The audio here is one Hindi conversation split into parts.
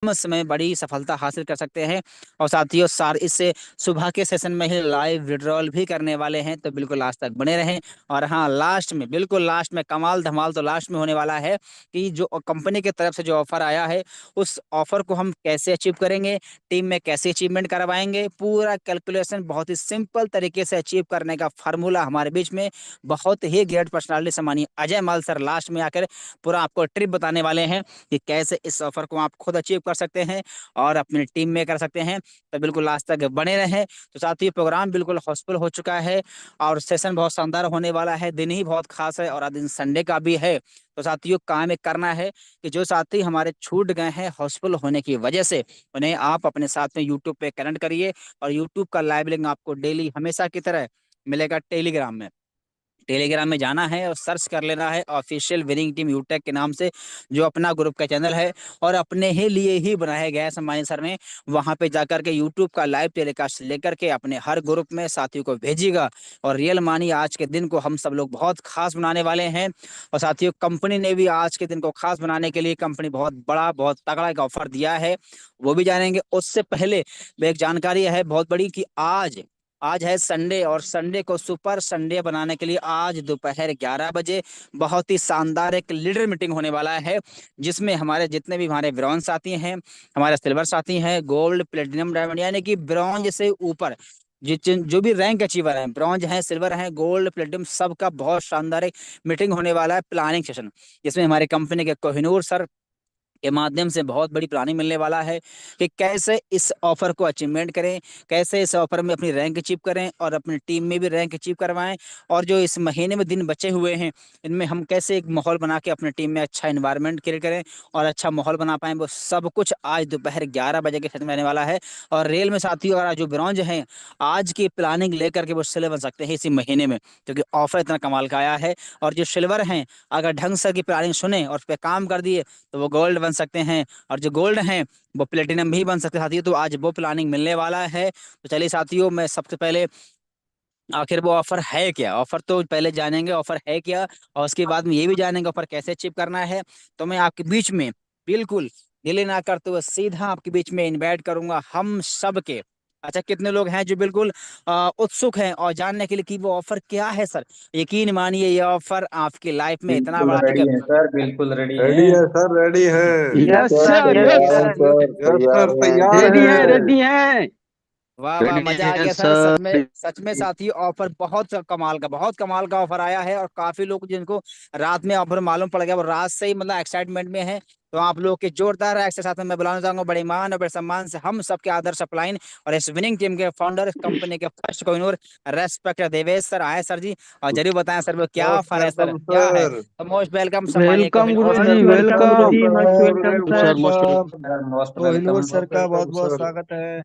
कम समय में बड़ी सफलता हासिल कर सकते हैं। और साथियों सार इससे सुबह के सेशन में ही लाइव विड्रॉल भी करने वाले हैं, तो बिल्कुल लास्ट तक बने रहें। और हाँ, लास्ट में, बिल्कुल लास्ट में कमाल धमाल तो लास्ट में होने वाला है कि जो कंपनी की तरफ से जो ऑफर आया है, उस ऑफर को हम कैसे अचीव करेंगे, टीम में कैसे अचीवमेंट करवाएंगे, पूरा कैलकुलेशन बहुत ही सिंपल तरीके से अचीव करने का फार्मूला हमारे बीच में बहुत ही ग्रेट पर्सनालिटी सम्मानीय अजय माल सर लास्ट में आकर पूरा आपको ट्रिप बताने वाले हैं कि कैसे इस ऑफर को आप खुद अचीव कर सकते हैं और अपनी टीम में कर सकते हैं। तो बिल्कुल लास्ट तक बने रहें। तो साथ ही प्रोग्राम बिल्कुल हाउसफुल हो चुका है और सेशन बहुत शानदार होने वाला है। दिन ही बहुत खास है और आज दिन संडे का भी है। तो साथियों काम एक करना है कि जो साथी हमारे छूट गए हैं हाउसफुल होने की वजह से, उन्हें आप अपने साथ में यूट्यूब पे कनेक्ट करिए और यूट्यूब का लाइव लिंक आपको डेली हमेशा की तरह मिलेगा टेलीग्राम में। टेलीग्राम में जाना है और सर्च कर लेना है ऑफिशियल विनिंग टीम यूटेक के नाम से, जो अपना ग्रुप का चैनल है और अपने ही लिए ही बनाया गया है सम्मानित सर ने। वहां पे जाकर के यूट्यूब का लाइव टेलीकास्ट लेकर के अपने हर ग्रुप में साथियों को भेजिएगा। और रियल मानी आज के दिन को हम सब लोग बहुत खास बनाने वाले हैं। और साथियों कंपनी ने भी आज के दिन को खास बनाने के लिए कंपनी बहुत बड़ा बहुत तगड़ा एक ऑफर दिया है, वो भी जानेंगे। उससे पहले एक जानकारी है बहुत बड़ी कि आज आज है संडे और संडे को सुपर संडे बनाने के लिए आज दोपहर 11 बजे बहुत ही शानदार एक लीडर मीटिंग होने वाला है, जिसमें हमारे जितने भी हमारे ब्रॉन्ज साथी हैं, हमारे सिल्वर साथी हैं, गोल्ड प्लेटिनम डायमंड यानी कि ब्रॉन्ज से ऊपर जो भी रैंक अचीवर हैं, ब्रॉन्ज हैं, सिल्वर हैं, गोल्ड प्लेटिनम, सबका बहुत शानदार एक मीटिंग होने वाला है, प्लानिंग सेशन, जिसमें हमारे कंपनी के कोहिनूर सर के माध्यम से बहुत बड़ी प्लानिंग मिलने वाला है कि कैसे इस ऑफर को अचीवमेंट करें, कैसे इस ऑफर में अपनी रैंक अचीव करें और अपनी टीम में भी रैंक अचीव करवाएं। और जो इस महीने में दिन बचे हुए हैं, इनमें हम कैसे एक माहौल बना के अपनी टीम में अच्छा इन्वायरमेंट क्रिएट करें और अच्छा माहौल बना पाएं, वो सब कुछ आज दोपहर 11 बजे के साथ में रहने वाला है। और रेल में साथियों अगर जो ब्रॉन्ज हैं आज की प्लानिंग लेकर के वो सिल्वर बन सकते हैं इसी महीने में, क्योंकि ऑफर इतना कमाल का आया है। और जो सिल्वर हैं अगर ढंग से की प्लानिंग सुने और उस पर काम कर दिए तो वो गोल्ड बन सकते हैं, और जो गोल्ड हैं वो प्लेटिनम भी बन सकते हैं साथियों। तो आज वो प्लानिंग मिलने वाला है। तो चलिए साथियों, मैं सबसे पहले आखिर वो ऑफर है क्या, ऑफर तो पहले जानेंगे ऑफर है क्या, और उसके बाद में ये भी जानेंगे ऑफर कैसे अचीव करना है। तो मैं आपके बीच में बिल्कुल डिले ना करते हुए सीधा आपके बीच में इनवाइट करूंगा हम सब के। अच्छा, कितने लोग हैं जो बिल्कुल उत्सुक हैं और जानने के लिए कि वो ऑफर क्या है सर। यकीन मानिए ये ऑफर आपकी लाइफ में इतना बिल्कुल बड़ा रेडी एक है सर, बिल्कुल रेडी रेडी हैं। है सर, रेडी है। यस सर सर, तैयार यस हैं सर, सर, यस तैयार सर, हैं। तैयार रेडी है। है, रेडी है। वाह वाह, रेडी मजा आ है गया सर। सर। सच में साथी ऑफर बहुत कमाल का ऑफर आया है और काफी लोग जिनको रात में ऑफर मालूम पड़ गया वो रात से ही मतलब एक्साइटमेंट में है। तो आप लोग के जोरदार एक्ट के साथ में मैं बुलाना चाहूंगा बड़े मान और बड़े सम्मान से हम सबके आदर्श अपलाइन और इस विनिंग टीम के फाउंडर कंपनी के first Kohinoor respect Devesh sir आए सर जी। और जरूर बताएं सर वो क्या मोस्ट ऑफर है सर, वेलकम क्या है। सर। तो मोस्ट वेलकम सम्मानिए वेलकम कोहिनूर गुरु सर। जी, वेलकम गुरु वेलकम। जी, must welcome sir most sir. Most Kohinoor welcome. Sir का बहुत वेलकम बहुत सर। स्वागत है।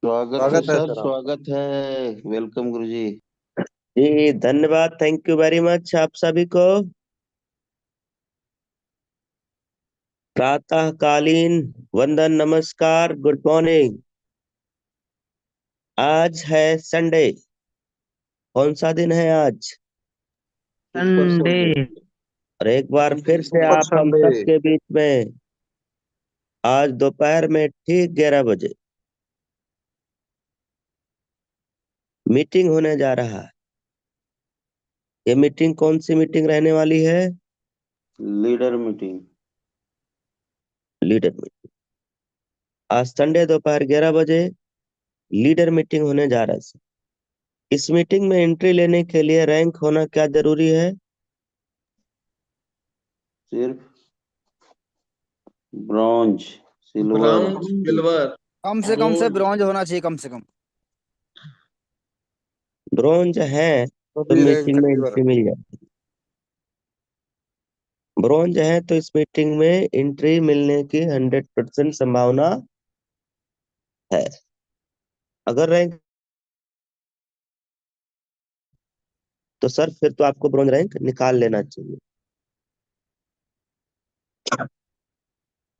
स्वागत है स्वागत है सर, सर आपका। स्वागत है। वेलकम गुरु जी। जी धन्यवाद, थैंक यू वेरी मच आप सभी को। प्रातःकालीन वंदन, नमस्कार, गुड मॉर्निंग। आज है संडे। कौन सा दिन है आज? Super Sunday. संडे। और एक बार फिर से सुपर आप हम संडे। सब के बीच में आज दोपहर में ठीक 11 बजे मीटिंग होने जा रहा है। ये मीटिंग कौन सी मीटिंग रहने वाली है? Leader meeting. Leader meeting. आज संडे दोपहर 11 बजे लीडर मीटिंग होने जा रहा है। इस मीटिंग में एंट्री लेने के लिए रैंक होना क्या जरूरी है? सिर्फ ब्रॉन्ज, सिल्वर। ब्राउन सिल्वर कम से कम से गोल्ड ब्रॉन्ज होना चाहिए कम से कम। ब्रॉन्ज है तो सभी रैंक मीटिंग में अचीवर। एंट्री मिल जाए। ब्रॉन्ज है तो इस मीटिंग में एंट्री मिलने की 100% संभावना है। अगर रैंक तो सर फिर तो आपको ब्रॉन्ज रैंक निकाल लेना चाहिए।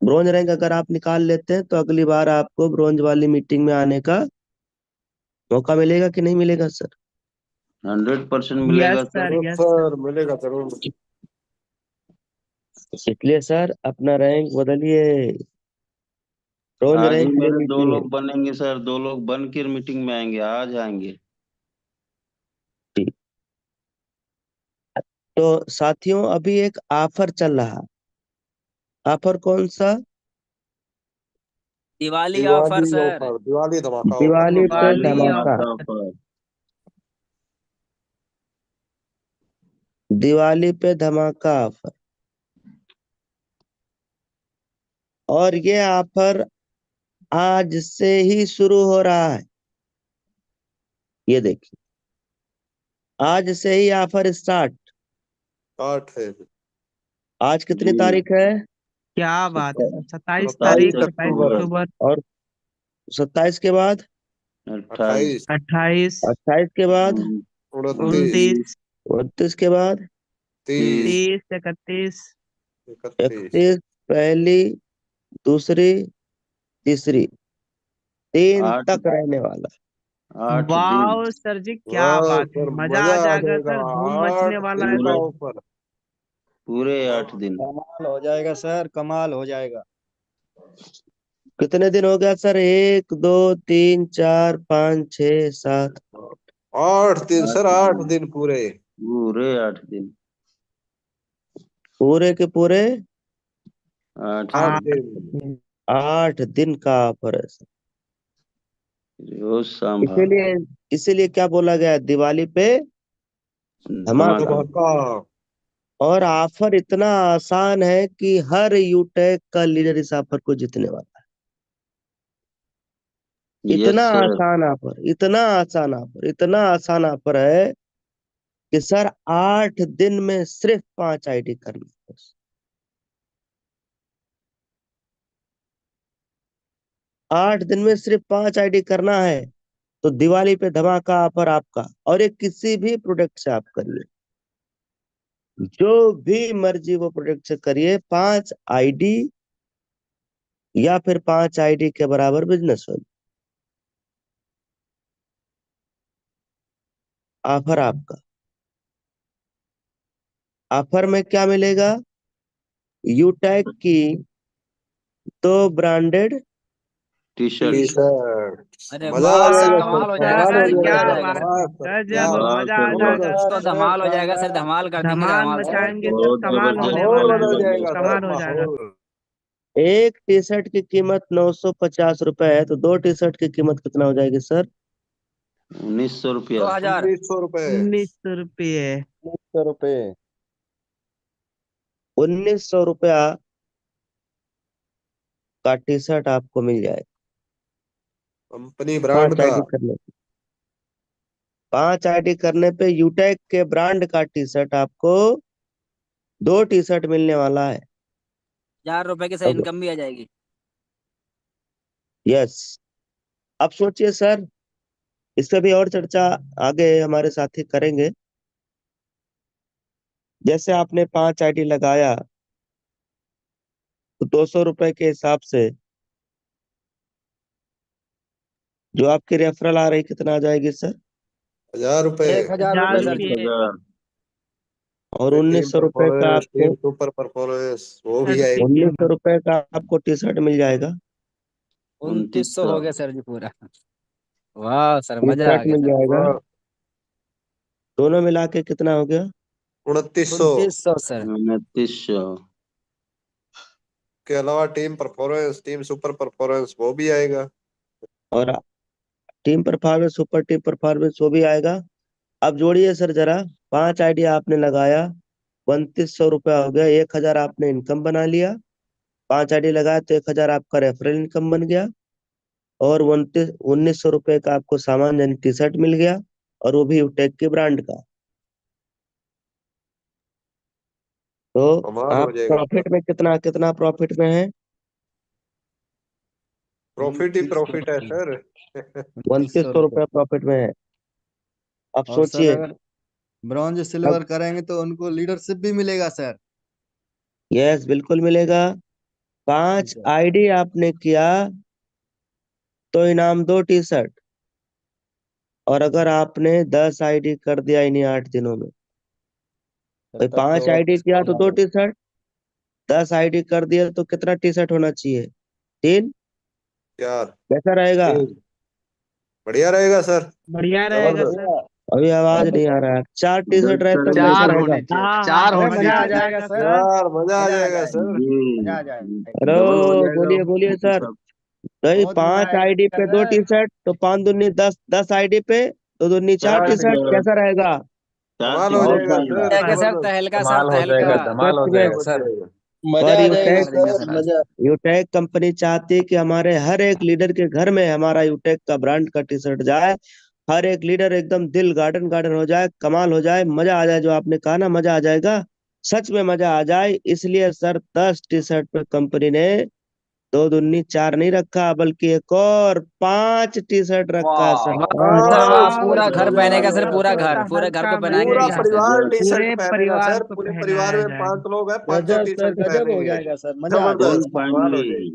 ब्रॉन्ज रैंक अगर आप निकाल लेते हैं तो अगली बार आपको ब्रॉन्ज वाली मीटिंग में आने का मौका मिलेगा कि नहीं मिलेगा सर? 100% यस मिलेगा sir, sir. Yes yes sir. Sir, मिलेगा जरूर। इसलिए सर अपना रैंक बदलिए। रोज आज ही रैंक मेरे लेनी दो चाहिए। लोग बनेंगे सर, 2 लोग बन के मीटिंग में आएंगे, आज आएंगे। ठीक। तो साथियों अभी एक ऑफर चल रहा है। ऑफर कौन सा? Diwali offer Diwali sir. Offer, Diwali धमाका ऑफर दिवाली पे दिवाली दिवाली धमाका। धमाका ऑफर। दिवाली पे धमाका ऑफर। और ये ऑफर आज से ही शुरू हो रहा है। ये देखिए, आज से ही ऑफर स्टार्ट। 8 है। आज कितनी जी, तारीख है? क्या बात है सर, 27 27 तारीख, 27 27 अक्टूबर, अक्टूबर, अक्टूबर, और 27 के बाद? 28, 28, 28, 28 के बाद? 29, 29, 29 के बाद? 30, 30, 31, 31, 31। पहली, दूसरी, तीसरी, 3 8, तक रहने वाला। 8 दिन। वाह सर जी, क्या वाह बात है, सर, मजा मजा आ आ जाएगा जाएगा। सर, धूम मचने 8 वाला दिन है का पूरे सर। ऑफर। पूरे 8 दिन। कमाल हो जाएगा सर, कमाल हो जाएगा। कितने दिन हो गया सर? 1 2 3 4 5 6 7। 8 दिन आठ सर, 8 दिन दिन पूरे। पूरे 8 दिन। पूरे के पूरे 8 8 हाँ, दिन। दिन 8 दिन का ऑफर है सर। रोज शाम इसीलिए इसीलिए क्या बोला गया है? दिवाली पे धमाका। धमाका। धमाका। और ऑफर इतना आसान है कि हर यूटेक का लीडर इस ऑफर को जीतने वाला है। यस इतना सर। आसान ऑफर, इतना आसान ऑफर, इतना आसान ऑफर है कि सर 8 दिन में सिर्फ 5 आईडी करनी है बस। 8 दिन में सिर्फ 5 आईडी करना है तो दिवाली पे धमाका ऑफर आपका। और ये किसी भी प्रोडक्ट से आप करिए, जो भी मर्जी वो प्रोडक्ट से करिए, 5 आईडी या फिर 5 आईडी के बराबर बिजनेस हो। ऑफर आपका। ऑफर में क्या मिलेगा? यूटैग की 2 branded T T shirt. Shirt. अरे मजा आ वाह सर, जाएगा सर, कमाल हो जाएगा कमाल सर, हो सर मजा क्या आ जाएगा। जाएगा बात सर। है, वाह सर, क्या गजब, वाह मजा आ सर जाएगा वाह। आज सर। तो जबरदस्त। धमाल हो जाएगा सर, धमाल कर देंगे, धमाल धमाल सर। मचाएंगे सर, बहुत कमाल होने जबरदस्त, माहौल वाला है बदल सर, बहुत जाएगा सर, कमाल हो जाएगा। माहौल। एक टी शर्ट की कीमत 950 रुपए है तो 2 टी शर्ट की कीमत कितना हो जाएगी सर? 1900 रुपया। 2000। 1900 रुपए। 1900 रुपये। 100 रुपए। 1900 रुपया का टी शर्ट आपको मिल जाएगा कंपनी ब्रांड 5 का। आईडी करने पे। 5 आईडी करने पे यूटेक के ब्रांड का टी शर्ट आपको 2 टी शर्ट मिलने वाला है। 1000 रुपए की सर अब इनकम भी आ जाएगी। यस, अब सोचिए सर, इस पे भी और चर्चा आगे हमारे साथी करेंगे। जैसे आपने 5 आईडी लगाया तो 200 रुपए के हिसाब से जो आपकी रेफरल आ रही कितना आ जाएगी सर? 1000 रुपए। 1000 रुपए हजार सर जी। 1000। और टीम 1900 रुपए का परफॉर्मेंस, टीम आपको सुपर परफॉर्मेंस वो भी सर की आएगी। 1900 कीमत। रुपए का आपको टी शर्ट मिल जाएगा। 2900 2900। हो गया सर जी पूरा। वाह सर, टी मजा आ शर्ट गया मिल सर। जाएगा। वाह, दोनों मिला के कितना हो गया? 2900 2900 सर। 2900। के अलावा team performance, team super performance वो भी आएगा। और team performance, super team performance वो भी आएगा। अब जोड़िए सर जरा, 5 आइडिया आपने लगाया, 3200 रुपया हो गया, 1000 आपने इनकम बना लिया। 5 आईडी लगाया तो 1000 आपका रेफरल इनकम बन गया। और 1900 रुपए का आपको सामान यानी टी शर्ट मिल गया, और वो भी यूटेक के ब्रांड का। तो कमाल हो आप जाएगा सर। प्रॉफिट में कितना कितना प्रॉफिट में है? प्रॉफिट ही 2900 प्रॉफिट है रुपये। सर। 2900 3200 रुपये। रुपया प्रॉफिट में है। अब और सर सोचिए। अगर ब्रॉन्ज अब सिल्वर करेंगे तो उनको लीडरशिप भी मिलेगा सर। यस, बिल्कुल मिलेगा। ठीक 5 है। आईडी आपने किया तो इनाम 2 टी शर्ट। और अगर आपने 10 आईडी कर दिया इन्हीं 8 दिनों में, तब भाई तक तो 5 और आईडी किया तो 2 ज्यादा। टी शर्ट, 10 आईडी कर दिया तो कितना टी शर्ट होना चाहिए? 3। यार कैसा रहेगा? बढ़िया रहेगा सर। बढ़िया रहेगा जबरदस्त। सर। अभी आवाज नहीं आ रहा है। 4 टी शर्ट रहे तो कैसा चार रहेगा? होने चाहिए, हाँ चार हाँ, होने मजा आ चाहिए। जाएगा सर। यार मजा आ मजा आ जाएगा जाएगा। सर। मजा आ जाएगा। हेलो, डबल हो जाएगा बोलिए बोलिए सर। नहीं, बहुत मजा 5 आईडी आएगा पे 2 टी सर। शर्ट तो 5 दूनी 10, 10 आईडी पे 2 दूनी 4 चार टी टी शर्ट शर्ट कैसा रहेगा? चार कमाल टी हो और शर्ट जाएगा चाहिए। सर, क्या सर, जबरदस्त। तहलका सर, धमाल हो तहलका। जाएगा, धमाल हो सच में जाएगा बन सर। जाएगा। मजा और आ तहलका जाएगा यूटेक करेंगे सर, सर आज। मजा। यूटेक कंपनी चाहती है कि हमारे हर एक लीडर के घर में हमारा यूटेक का ब्रांड का टी शर्ट जाए। हर एक लीडर एकदम दिल गार्डन गार्डन हो जाए, कमाल हो जाए, मजा आ जाए। जो आपने कहा ना, मजा आ जाएगा, सच में मजा आ जाए। इसलिए सर 10 टी शर्ट पे कंपनी ने 2 दूनी 4 नहीं रखा, बल्कि एक और 5 टी शर्ट रखा है सर। वाह, वाह सर वाह, पूरा सर घर मजा आ पहनेगा सर, जाएगा पूरा सर। घर, पूरे घर को हल्का पहनाएंगे पूरा टी मिलेगा। Shirt sir. परिवार टी शर्ट पूरे पहनेगा परिवार सर। को पूरे परिवार पहनाया में जाएगा। 5 लोग हैं, पांचों गजब टी सर, शर्ट गजब हो पहनेंगे। जाएगा सर, मजा आ फुल जबरदस्त, जाएगा। कमाल हो पाएंगे, जाएगी।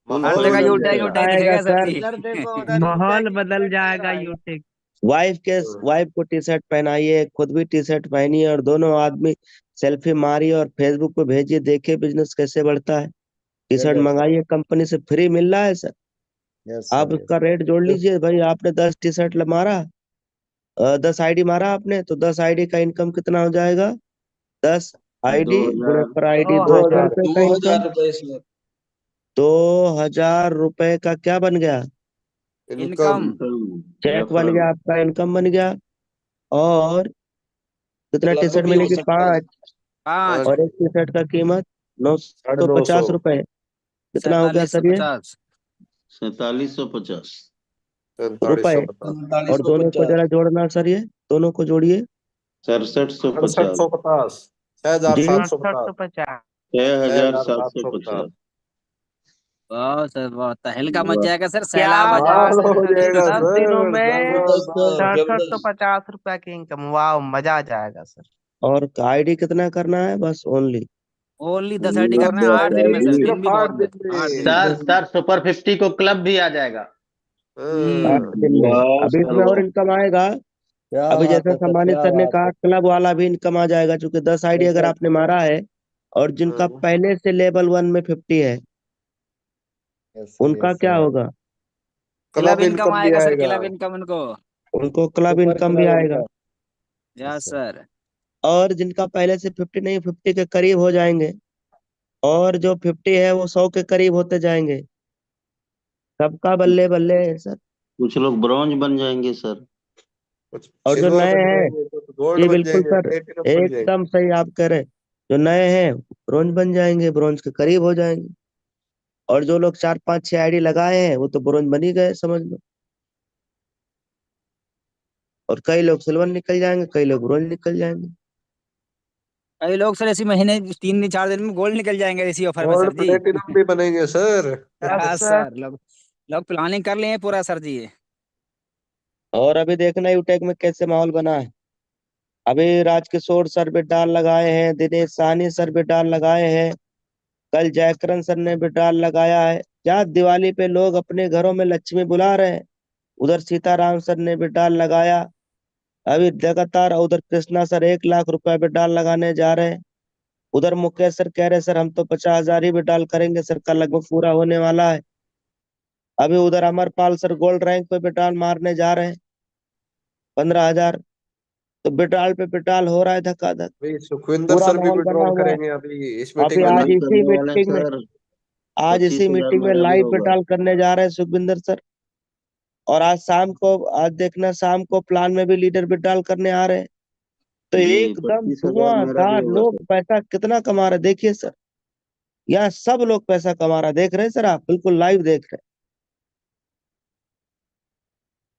फुल हर माहौल जगह बन पाएंगे यूटेक सर। जाएगा। यूटेक आएगा दिखेगा सर सर। जी। इधर देखो, उधर माहौल यूटेक बदल यूटेक नजर जाएगा आएगा। यूटेक। वाइफ को टी शर्ट पहनाइए, खुद भी टी शर्ट पहनिए और दोनों आदमी सेल्फी मारिए और फेसबुक पे भेजिए, देखिए बिजनेस कैसे बढ़ता है। टी शर्ट गजब सर। मंगाइए, कंपनी से फ्री मिल रहा है सर। यस आप सर, उसका यस। रेट जोड़ लीजिए भाई। आपने 10 टी शर्ट मारा, 10 आईडी मारा आपने, तो 10 आईडी का इनकम कितना हो जाएगा? 10 दो आईडी गुणे हजार पर आईडी दो 2,000 हजार रुपए का इनकम। 2000 रुपए सर। 2,000 रुपए का क्या बन गया? इनकम। इनकम। इनकम चेक बन रेफरल। गया, आपका इनकम बन गया। और कितना टी क्लब शर्ट भी हो मिलेगी? सकता है। 5। 5। और एक टी शर्ट का कीमत 950। 950 रुपए। कितना हो गया सर ये? 4750। 4750। रुपए। 4750। और दोनों को 4750। जरा जोड़ना सर, ये दोनों को जोड़िए 6750। 6750। छह हजार जी। सात सौ 6850। 6750। 6750। वाह सर वाह, तहलका मच वाह, जाएगा सर, क्या सैलाब आ जाएगा बात कमाल है सर। हो सर, जाएगा 10 दिनों सर, में जबरदस्त सर, जबरदस्त। 6750 रुपया की इनकम। वाह, मजा आ जाएगा सर। और आईडी कितना करना है? बस ओनली ओनली 10 आईडी ओनली करना है 10 8 दिन में सर, आईडी। दिन सिर्फ भी बहुत 8 दिन 8 दिन में। में। सर सर सुपर 50 को क्लब भी आ जाएगा। आठ हाँ। दिन में वाह अभी सर इसमें और वाह। इनकम आएगा। क्या अभी बात जैसे है सर, सम्मानित क्या सर ने बात कहा, है। क्लब वाला भी इनकम आ जाएगा, क्योंकि 10 आईडी अगर गजब आपने मारा है और जिनका हाँ। पहले से लेवल 1 में 50 है, यस सर, उनका यस क्या सर। होगा? क्लब क्लब इनकम इनकम भी आएगा सर, आएगा। क्लब इनकम उनको। उनको क्लब सुपर इनकम भी क्लब आएगा। इनका। Yes yes sir. सर। और जिनका पहले से 50 नहीं, 50 के करीब हो जाएंगे, और जो 50 है वो 100 के करीब होते जाएंगे। सबका बल्ले बल्ले है सर। कुछ लोग ब्रॉन्ज बन जाएंगे सर। कुछ और जो सिल्वर नए बन हैं, जाएंगे, कुछ गोल्ड जी बन बिल्कुल जाएंगे, सर, प्लेटिनम बन जाएंगे। एकदम सही आप कह रहे हैं। जो नए हैं ब्रोंज बन जाएंगे, ब्रोंज के करीब हो जाएंगे। और जो लोग 4 5 6 आईडी लगाए हैं वो तो ब्रोंज बन ही गए समझ लो। और कई लोग सिल्वर निकल जाएंगे, कई लोग ब्रोंज निकल जाएंगे। कई लोग सर इसी महीने 3 4 दिन में गोल्ड निकल जाएंगे इसी ऑफर में गोल्ड सर जी। प्लेटिनम भी बनेंगे sir. Yes yes sir. Sir, लोग लोग प्लानिंग कर लिए हैं पूरा सर जी। और अभी देखना यूटेक में कैसे माहौल बना है। अभी राजकिशोर सर भी डाल लगाए हैं, दिनेश साहनी सर भी डाल लगाए हैं, कल जयकरण सर ने भी डाल लगाया है। क्या दिवाली पे लोग अपने घरों में लक्ष्मी बुला रहे हैं। उधर सीताराम सर ने भी डाल लगाया। अभी लगातार उधर कृष्णा सर 1 लाख रुपए भी डाल लगाने जा रहे हैं। उधर मुकेश सर कह रहे सर हम तो 50,000 ही भी डाल करेंगे, सर का लगभग पूरा होने वाला है। अभी उधर अमरपाल सर गोल्ड रैंक पे भी डाल मारने जा रहे हैं 15,000। तो बिटाल पे बिटाल हो रहा है धक्काधक। अभी सुखविंदर पूरा सर भी माहौल बना विड्रॉल हुआ है। करेंगे अभी इस अभी मीटिंग में आज डबल इसी करने वाले हैं मीटिंग में सर। आज इसी 25,000 मीटिंग में मेरा भी लाइव होगा। विड्रॉल करने जा रहे हैं सुखविंदर सर। और आज शाम को, आज देखना शाम को प्लान में भी लीडर विड्रॉल करने आ रहे हैं। तो जी एकदम 25,000 मेरा भी धुआंधार होगा लोग सर। पैसा कितना कमा रहे हैं, देखिए सर। यहाँ सब लोग पैसा कमा रहा है, देख रहे हैं सर, आप बिल्कुल लाइव देख रहे हैं।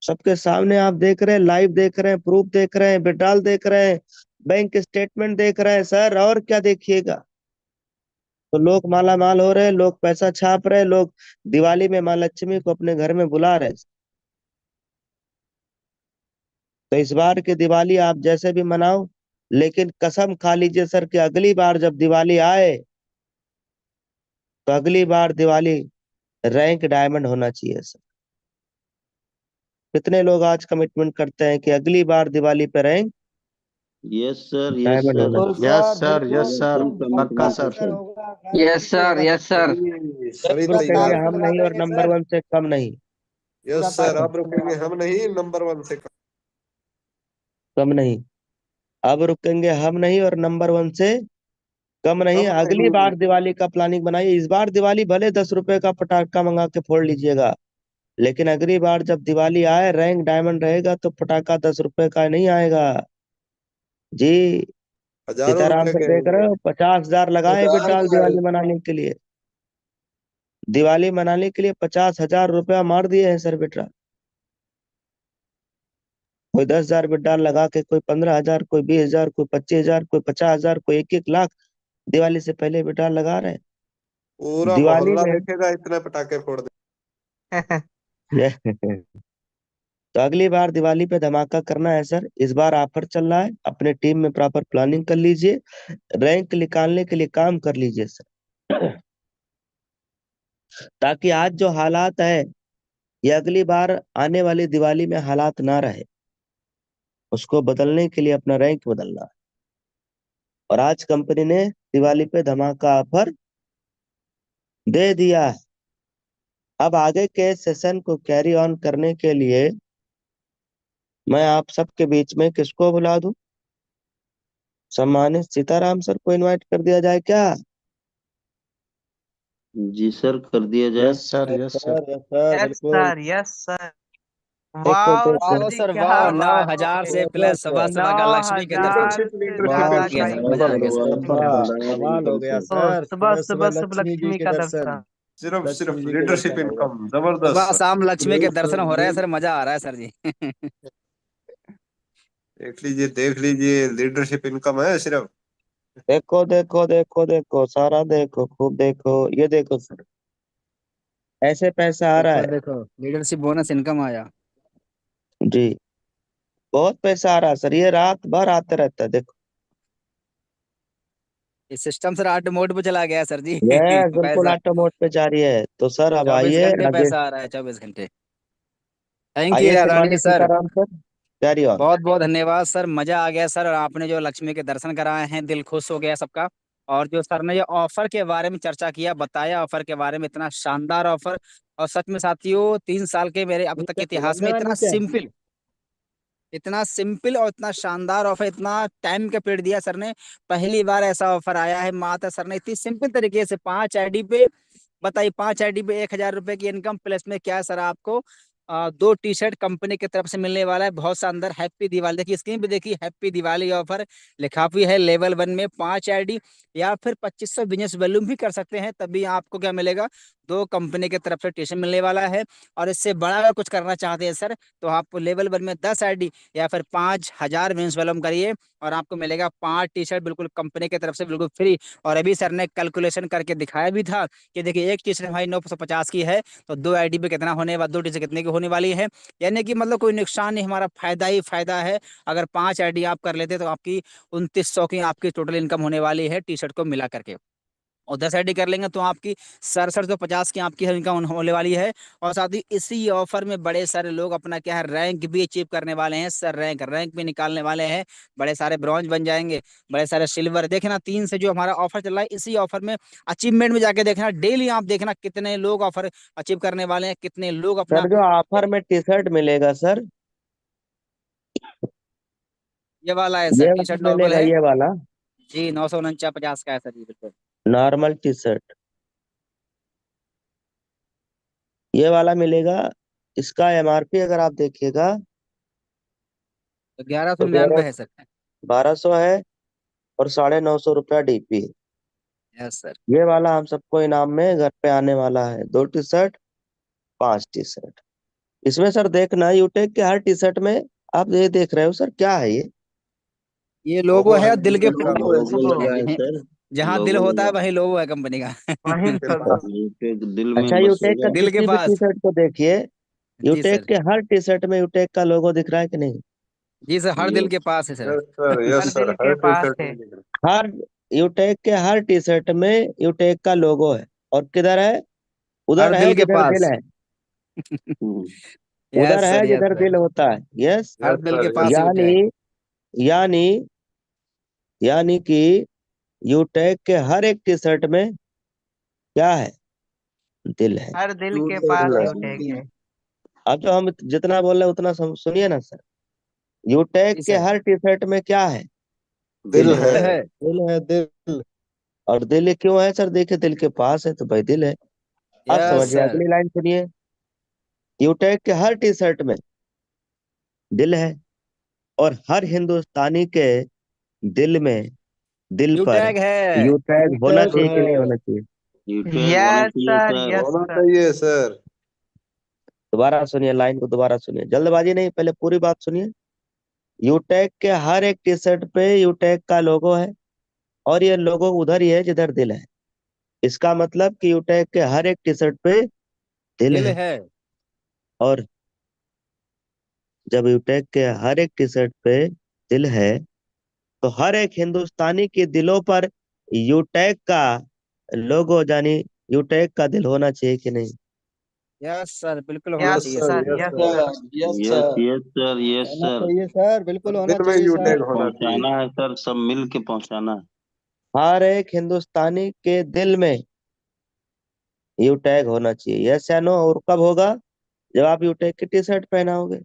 सबके सामने आप देख रहे हैं, लाइव देख रहे हैं, प्रूफ देख रहे हैं, विड्रॉल देख रहे हैं, बैंक स्टेटमेंट देख रहे हैं सर। और क्या देखिएगा। तो लोग माला माल हो रहे हैं, लोग पैसा छाप रहे हैं, लोग दिवाली में माँ लक्ष्मी को अपने घर में बुला रहे हैं। तो इस बार की दिवाली आप जैसे भी मनाओ, लेकिन कसम खा लीजिए सर कि अगली बार जब दिवाली आए तो अगली बार दिवाली रैंक डायमंड होना चाहिए सर। कितने लोग आज कमिटमेंट करते हैं कि अगली बार दिवाली पे rank yes sir, yes diamond sir. होना चाहिए। यस सर, यस सर, पक्का sir. Yes sir, yes sir. सभी अब रुकेंगे तैयार हम नहीं और नंबर 1 से कम नहीं। यस सर, अब रुकेंगे हम नहीं, नंबर 1 से कम नहीं। अब रुकेंगे हम नहीं और नंबर 1 से कम नहीं। कम अगली नहीं। बार दिवाली का प्लानिंग बनाइए। इस बार दिवाली भले 10 रुपए का पटाखा मंगा के फोड़ लीजिएगा, लेकिन अगली बार जब दिवाली आए रैंक डायमंड रहेगा तो पटाखा 10 रुपए का नहीं आएगा जी। हजारों सीताराम रुपए सर के देख रहे हो, 50,000 लगाए बिट्टाल दिवाली मनाने के लिए। दिवाली मनाने के लिए 50,000 रुपया मार दिए हैं सर बिट्रा। कोई 10,000 बिट्टाल लगा के, कोई 15,000, कोई 20,000, कोई 25,000, कोई 50,000, कोई 1-1 लाख दिवाली से पहले बिट्टाल लगा रहे हैं। पूरा दिवाली मोहल्ला में देखेगा, इतने पटाखे फोड़ दे। तो अगली बार दिवाली पे धमाका करना है सर। इस बार ऑफर चल रहा है, अपने टीम में प्रॉपर प्लानिंग कर लीजिए, रैंक निकालने के लिए काम कर लीजिए सर, ताकि आज जो हालात है ये अगली बार आने वाली दिवाली में हालात ना रहे। उसको बदलने के लिए अपना रैंक बदलना है। और आज कंपनी ने दिवाली पे धमाका ऑफर दे दिया है। अब आगे के सेशन को कैरी ऑन करने के लिए मैं आप सबके बीच में किसको बुला दूं? सम्मानित सीताराम सर को इनवाइट कर दिया जाए क्या? जी सर, कर दिया जाए। Yes sir, yes sir. Yes sir, yes बिल्कुल। Sir, yes sir. देखो वाह देखो सर वाह जी, सर क्या वाह, बात 9,000 है। से प्लस सुबह सुबह का लक्ष्मी के दर्शन। 9,000 लीडरशिप से लीडरशिप बहुत ज्यादा किया का सर, इनकम मजा आ इनकम। गया सर। कमाल हो गया तो सर। सुबह सुबह सुबह सुबह शुभ लक्ष्मी जी लक्ष्मी के का दर्शन। दर्शन। सिर्फ सिर्फ लक्ष्मी जी के लीडरशिप दर्शन हो गए। इनकम जबरदस्त सुबह सर। शाम लक्ष्मी के यस दर्शन सर, हो रहे हैं यस। सर, मजा आ रहा है सर जी। देख लीजिए लीडरशिप इनकम है सिर्फ। देखो देखो देखो देखो सारा देखो, खूब देखो, ये देखो सर, ऐसे पैसा आ रहा देखो है देखो, लीडरशिप बोनस इनकम आया। जी। बहुत पैसा आ रहा है सर, ये रात भर आते रहता है देखो। इस सिस्टम सर आर्ट मोड पे चला गया है सर जी। ये बिल्कुल पैसा ऑटो मोड पे जारी है। तो सर अब 24 आइए घंटे आगे। पैसा आ रहा है, 24 घंटे। थैंक यू आइए आदरणीय सम्मानित sir. Sitaram sir, carry on. बहुत बहुत धन्यवाद सर, मजा आ गया सर। और आपने जो लक्ष्मी के दर्शन कराए हैं, दिल खुश हो गया सबका। और जो सर ने ये ऑफर के बारे में चर्चा किया, बताया ऑफर के बारे में, इतना शानदार ऑफर। और सच में साथियों, 3 साल के मेरे अब तक के इतिहास में इतना सिंपल और इतना शानदार ऑफर, इतना टाइम का पीरियड दिया सर ने। पहली बार ऐसा ऑफर आया है। मात्र सर ने इतनी सिंपल तरीके से 5 आईडी पे, बताइए, 5 आईडी पे 1,000 रुपए की इनकम, प्लस में क्या है सर आपको 2 टी-शर्ट कंपनी की तरफ से मिलने वाला है। बहुत शानदार हैप्पी दिवाली, देखिए स्क्रीन पे देखिए, हैप्पी दिवाली ऑफर लिखा हुआ है। लेवल 1 में 5 आईडी या फिर 2,500 बिजनेस वैल्यूम भी कर सकते हैं, तभी आपको क्या मिलेगा, 2 कंपनी की तरफ से टी-शर्ट मिलने वाला है। और इससे बड़ा अगर कुछ करना चाहते हैं सर, तो आप लेवल 1 में 10 आईडी या फिर 5,000 बिजनेस वैल्यूम करिए, और आपको मिलेगा 5 टी-शर्ट बिल्कुल कंपनी की तरफ से, बिल्कुल फ्री। और अभी सर ने कैलकुलेशन करके दिखाया भी था कि देखिए, एक टी-शर्ट भाई 950 की है, तो 2 आईडी पे कितना होने वाला, 2 टी-शर्ट कितने की होने वाली है। यानी कि मतलब कोई नुकसान नहीं, हमारा फायदा ही फायदा है। अगर 5 आईडी आप कर लेते तो आपकी 2,900 की आपकी टोटल इनकम होने वाली है टी-शर्ट को मिला करके। और 10 आईडी कर लेंगे तो आपकी 6750 की आपकी इनकम होने वाली है। और साथ ही इसी ऑफर में बड़े सारे लोग अपना क्या है, रैंक भी अचीव करने वाले हैं सर, रैंक भी निकालने वाले हैं। बड़े सारे ब्रॉन्ज बन जाएंगे, बड़े सारे सिल्वर। देखना 3 से जो हमारा ऑफर चल रहा है, इसी ऑफर में अचीवमेंट में जाके देखना, डेली आप देखना कितने लोग ऑफर अचीव करने वाले हैं, कितने लोग अपना। सर जो ऑफर में टी शर्ट मिलेगा सर, ये वाला है सर, ये टी वाला शर्ट नॉर्मल मिलेगा, है ये वाला जी, 949 का है सर जी, बिल्कुल। नॉर्मल टी शर्ट, ये वाला मिलेगा। इसका एमआरपी अगर आप देखिएगा तो 1199 तो है सर। 1,200 है और 950 रुपया डीपी। Yes sir. ये वाला हम सबको इनाम में घर पे आने वाला है। 2 टी-शर्ट, 5 टी-शर्ट। इसमें सर देखना, यूटेक के हर टी-शर्ट में आप ये देख रहे हो सर, क्या है ये लोगो लोगो है, है, और दिल के यूट्यूब का फूल। लोगो। लोगो लगा है सर। जहाँ दिल लोगो होता लगा है है। वहीं लोगो है कंपनी का। वहीं तो। यूटेक दिल अच्छा, में यूटेक का बसेगा। दिल के किसी भी टी पास। शर्ट को देखिए, जी यूटेक सर। के हर टी शर्ट में यूटेक का लोगो दिख रहा है कि नहीं? जी सर, हर दिल ये के पास है सर। यस सर, हर यस सर, दिल हर के टी पास शर्ट है। में दिख रहा हर यूटेक के हर टी शर्ट में यूटेक का लोगो है। और किधर है? हर उधर है दिल के जिधर दिल पास। है, हम्म, उधर यस है सर, यस जिधर सर। दिल होता है। यस, है। हर यस दिल के सर, यस पास सर। यूटेक। यानी यानी यानी कि यूटेक के हर एक टी शर्ट में क्या है? दिल है। हर दिल के यूटेक पास है। यूटेक है। अब जो हम जितना बोल रहे हैं उतना सुनिए ना सर। यूटेक जी के सर। हर टी शर्ट में क्या है? दिल दिल है। है। दिल है दिल। और दिल क्यों है सर? देखिए दिल के पास है तो भाई दिल है। अब यस समझिए सर। अगली लाइन सुनिए। यूटेक के हर टी शर्ट में दिल है और हर हिंदुस्तानी के दिल में, दिल यू पर टैग है। यूटैग होना यूटेक चाहिए कि नहीं है। होना चाहिए? यूटेक होना यस चाहिए सर, सर। यस होना सर। चाहिए सर। दोबारा सुनिए, लाइन को दोबारा सुनिए, जल्दबाजी नहीं, पहले पूरी बात सुनिए। यूटैग के हर एक टी शर्ट पे यूटैग का लोगो है और ये लोगो उधर ही है जिधर दिल है। इसका मतलब कि यूटैग के हर एक टी शर्ट पे दिल दिल है। है। और जब यूटैग के हर एक टी शर्ट पे दिल है तो हर एक हिंदुस्तानी के दिलों पर यूटैग का लोगो यानी यूटैग का दिल होना चाहिए कि नहीं? यस सर, बिल्कुल होना यस यस चाहिए sir, sir. Sir, yes yes sir. Sir. Yes yes sir. Yes sir, yes होना सर। चाहिए सर, बिल्कुल होना दिल में चाहिए सर। यूटेक होना चाहिए। पहुंचाना है सर, सब मिल के पहुंचाना है। हर एक हिंदुस्तानी के दिल में यूटैग होना चाहिए, यस या नो? और कब होगा? जब आप यूटेक की टी शर्ट पहनाओगे।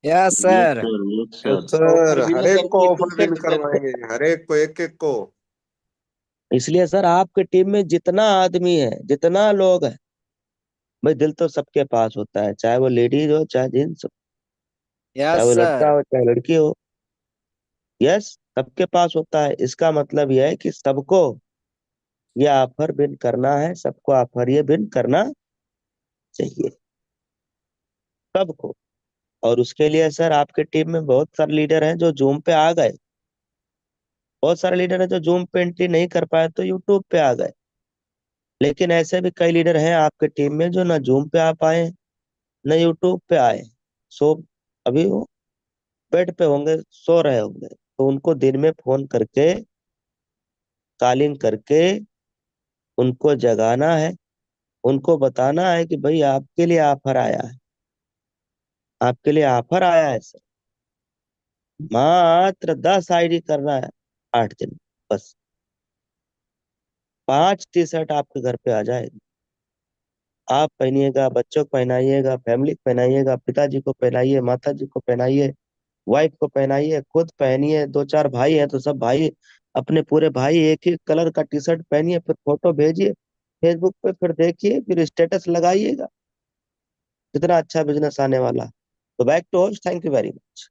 Yes yes sir. Sir, yes yes sir. Sir, offer भी हर है एक सर को जी, टी ऑफर विन शर्ट पे। करवाएंगे, हर एक को, एक एक को। इसलिए सर आपके टीम में जितना आदमी है, जितना लोग है, भाई दिल तो सबके पास होता है, चाहे वो लेडीज हो चाहे जेंट्स हो, चाहे यस वो लड़का सर। हो चाहे लड़की हो। यस, सबके पास होता है। इसका मतलब यह है कि सबको ये ऑफर विन करना है, सबको ऑफर ये विन करना चाहिए, सबको। और उसके लिए सर आपके टीम में बहुत सारे लीडर हैं जो जूम पे आ गए, बहुत सारे लीडर हैं जो जूम पे एंट्री नहीं कर पाए तो यूट्यूब पे आ गए। लेकिन ऐसे भी कई लीडर हैं आपके टीम में जो ना जूम पे आ पाए न यूट्यूब पे आए। सो अभी वो बेड पे होंगे, सो रहे होंगे, तो उनको दिन में फोन करके, कॉलिंग करके उनको जगाना है, उनको बताना है कि भाई आपके लिए ऑफर आया है, आपके लिए ऑफर आया है सर। मात्र 10 आईडी करना है, 8 दिन, बस 5 टी शर्ट आपके घर पे आ जाएगी। आप पहनिएगा, बच्चों को पहनाइएगा, फैमिली को पहनाइएगा, पिताजी को पहनाइए, माता जी को पहनाइए, वाइफ को पहनाइए, खुद पहनिए। 2 4 भाई हैं तो सब भाई, अपने पूरे भाई एक ही कलर का टी शर्ट पहनिए, फिर फोटो भेजिए फेसबुक पे, फिर देखिए, फिर स्टेटस लगाइएगा। कितना अच्छा बिजनेस आने वाला। तो back to host, thank you very much.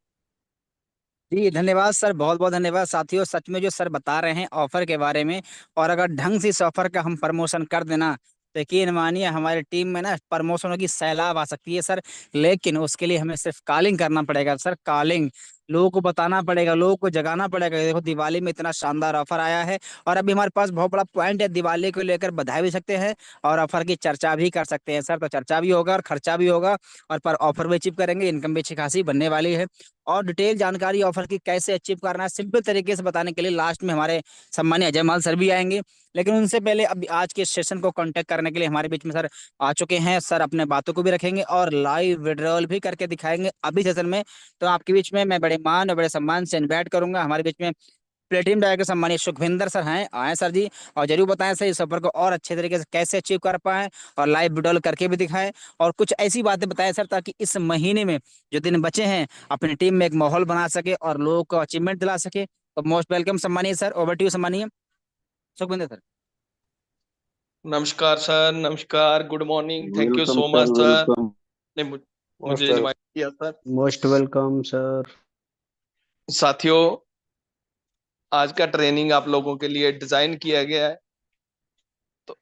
जी धन्यवाद सर, बहुत बहुत धन्यवाद साथियों। सच में जो सर बता रहे हैं ऑफर के बारे में, और अगर ढंग से इस ऑफर का हम प्रमोशन कर देना, तो यकीन मानिए हमारी टीम में ना प्रमोशनों की सैलाब आ सकती है सर। लेकिन उसके लिए हमें सिर्फ कॉलिंग करना पड़ेगा सर, कॉलिंग। लोगों को बताना पड़ेगा, लोगों को जगाना पड़ेगा, देखो दिवाली में इतना शानदार ऑफर आया है। और अभी हमारे पास बहुत बड़ा पॉइंट है, दिवाली को लेकर बधाई भी सकते हैं और ऑफर की चर्चा भी कर सकते हैं सर। तो चर्चा भी होगा और खर्चा भी होगा, और पर ऑफर भी अचीव करेंगे, इनकम भी अच्छी खासी बनने वाली है। और डिटेल जानकारी ऑफर की कैसे अचीव करना है सिंपल तरीके से बताने के लिए लास्ट में हमारे सम्मानीय अजय माल सर भी आएंगे। लेकिन उनसे पहले अब आज के सेशन को कांटेक्ट करने के लिए हमारे बीच में सर आ चुके हैं। सर अपने बातों को भी रखेंगे और लाइव विड्रॉल भी करके दिखाएंगे अभी सेशन में। तो आपके बीच में मैं बड़े मान और बड़े सम्मान से इन्वाइट करूंगा, हमारे बीच में प्लेटिनम डायरेक्टर सम्मानित सुखविंदर सर हैं, आए सर जी। और जरूर बताएं सर इस सफर को और अच्छे तरीके से कैसे अचीव कर पाए, और लाइव विड्रॉल करके भी दिखाएं। और कुछ ऐसी बातें बताएं सर ताकि इस महीने में जो दिन बचे हैं अपनी टीम में एक माहौल बना सके और लोगों को अचीवमेंट दिला सके। तो मोस्ट वेलकम सम्मानिए सर, ओवर टू यू सम्मानिए सुखविंदर सर। नमस्कार सर, नमस्कार, good morning, thank you welcome so sir, much sir welcome. ने मोस्ट मुझे इनवाइट किया सर। Most welcome sir. साथियों, आज का ट्रेनिंग आप लोगों के लिए डिजाइन किया गया है, तो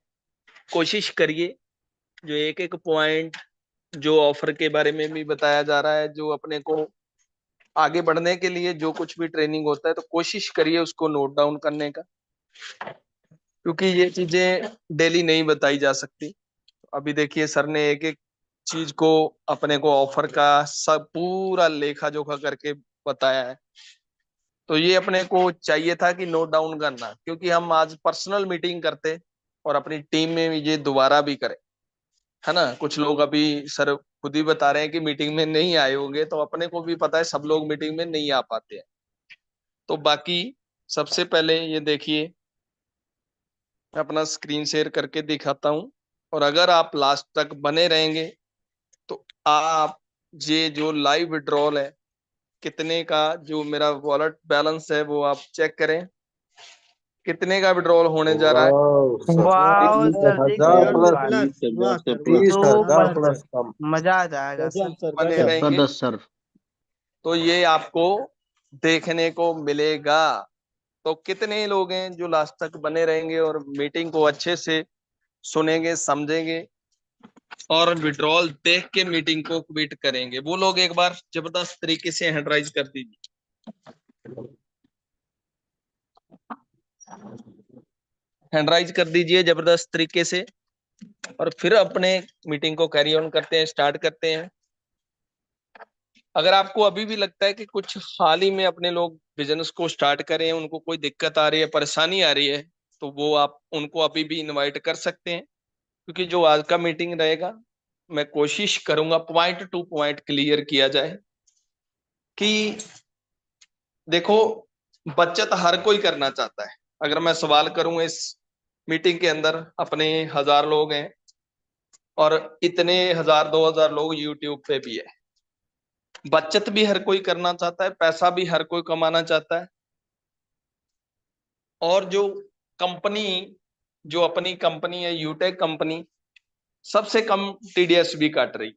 कोशिश करिए जो एक एक पॉइंट जो ऑफर के बारे में भी बताया जा रहा है, जो अपने को आगे बढ़ने के लिए जो कुछ भी ट्रेनिंग होता है, तो कोशिश करिए उसको नोट डाउन करने का, क्योंकि ये चीजें डेली नहीं बताई जा सकती। अभी देखिए सर ने एक एक चीज को, अपने को ऑफर का सब पूरा लेखा जोखा करके बताया है। तो ये अपने को चाहिए था कि नोट डाउन करना, क्योंकि हम आज पर्सनल मीटिंग करते और अपनी टीम में ये दोबारा भी करें, है ना। कुछ लोग अभी सर खुद ही बता रहे हैं कि मीटिंग में नहीं आए होंगे, तो अपने को भी पता है सब लोग मीटिंग में नहीं आ पाते हैं। तो बाकी सबसे पहले ये देखिए, मैं अपना स्क्रीन शेयर करके दिखाता हूँ, और अगर आप लास्ट तक बने रहेंगे तो आप ये जो लाइव विड्रॉल है कितने का, जो मेरा वॉलेट बैलेंस है वो आप चेक करें, कितने का विड्रॉल होने जा रहा है। वाह सर, वाह सर जी, 30,000 गजब प्लस, सर, 30,000 वाह से सर, प्लस। वाह, 30,000 सुपर प्लस सर, कम। मजा आ जाएगा सर। गजब सर, बने गजब। रहेंगे जबरदस्त सर। तो ये आपको देखने को मिलेगा। तो कितने लोग हैं जो लास्ट तक बने रहेंगे और मीटिंग को अच्छे से सुनेंगे, समझेंगे और विड्रॉल देख के मीटिंग को क्विट करेंगे, वो लोग एक बार जबरदस्त तरीके से हैंड राइज कर दीजिए। हैंड राइज कर दीजिए जबरदस्त तरीके से, और फिर अपने मीटिंग को कैरी ऑन करते हैं, स्टार्ट करते हैं। अगर आपको अभी भी लगता है कि कुछ हाल ही में अपने लोग बिजनेस को स्टार्ट करें, उनको कोई दिक्कत आ रही है, परेशानी आ रही है, तो वो आप उनको अभी भी इनवाइट कर सकते हैं, क्योंकि जो आज का मीटिंग रहेगा मैं कोशिश करूंगा पॉइंट टू पॉइंट क्लियर किया जाए कि देखो, बचत हर कोई करना चाहता है। अगर मैं सवाल करूं इस मीटिंग के अंदर, अपने 1000 लोग हैं और इतने 1000 2000 लोग यूट्यूब पे भी है, बचत भी हर कोई करना चाहता है, पैसा भी हर कोई कमाना चाहता है। और जो कंपनी, जो अपनी कंपनी है यूटेक कंपनी, सबसे कम टीडीएस भी काट रही है,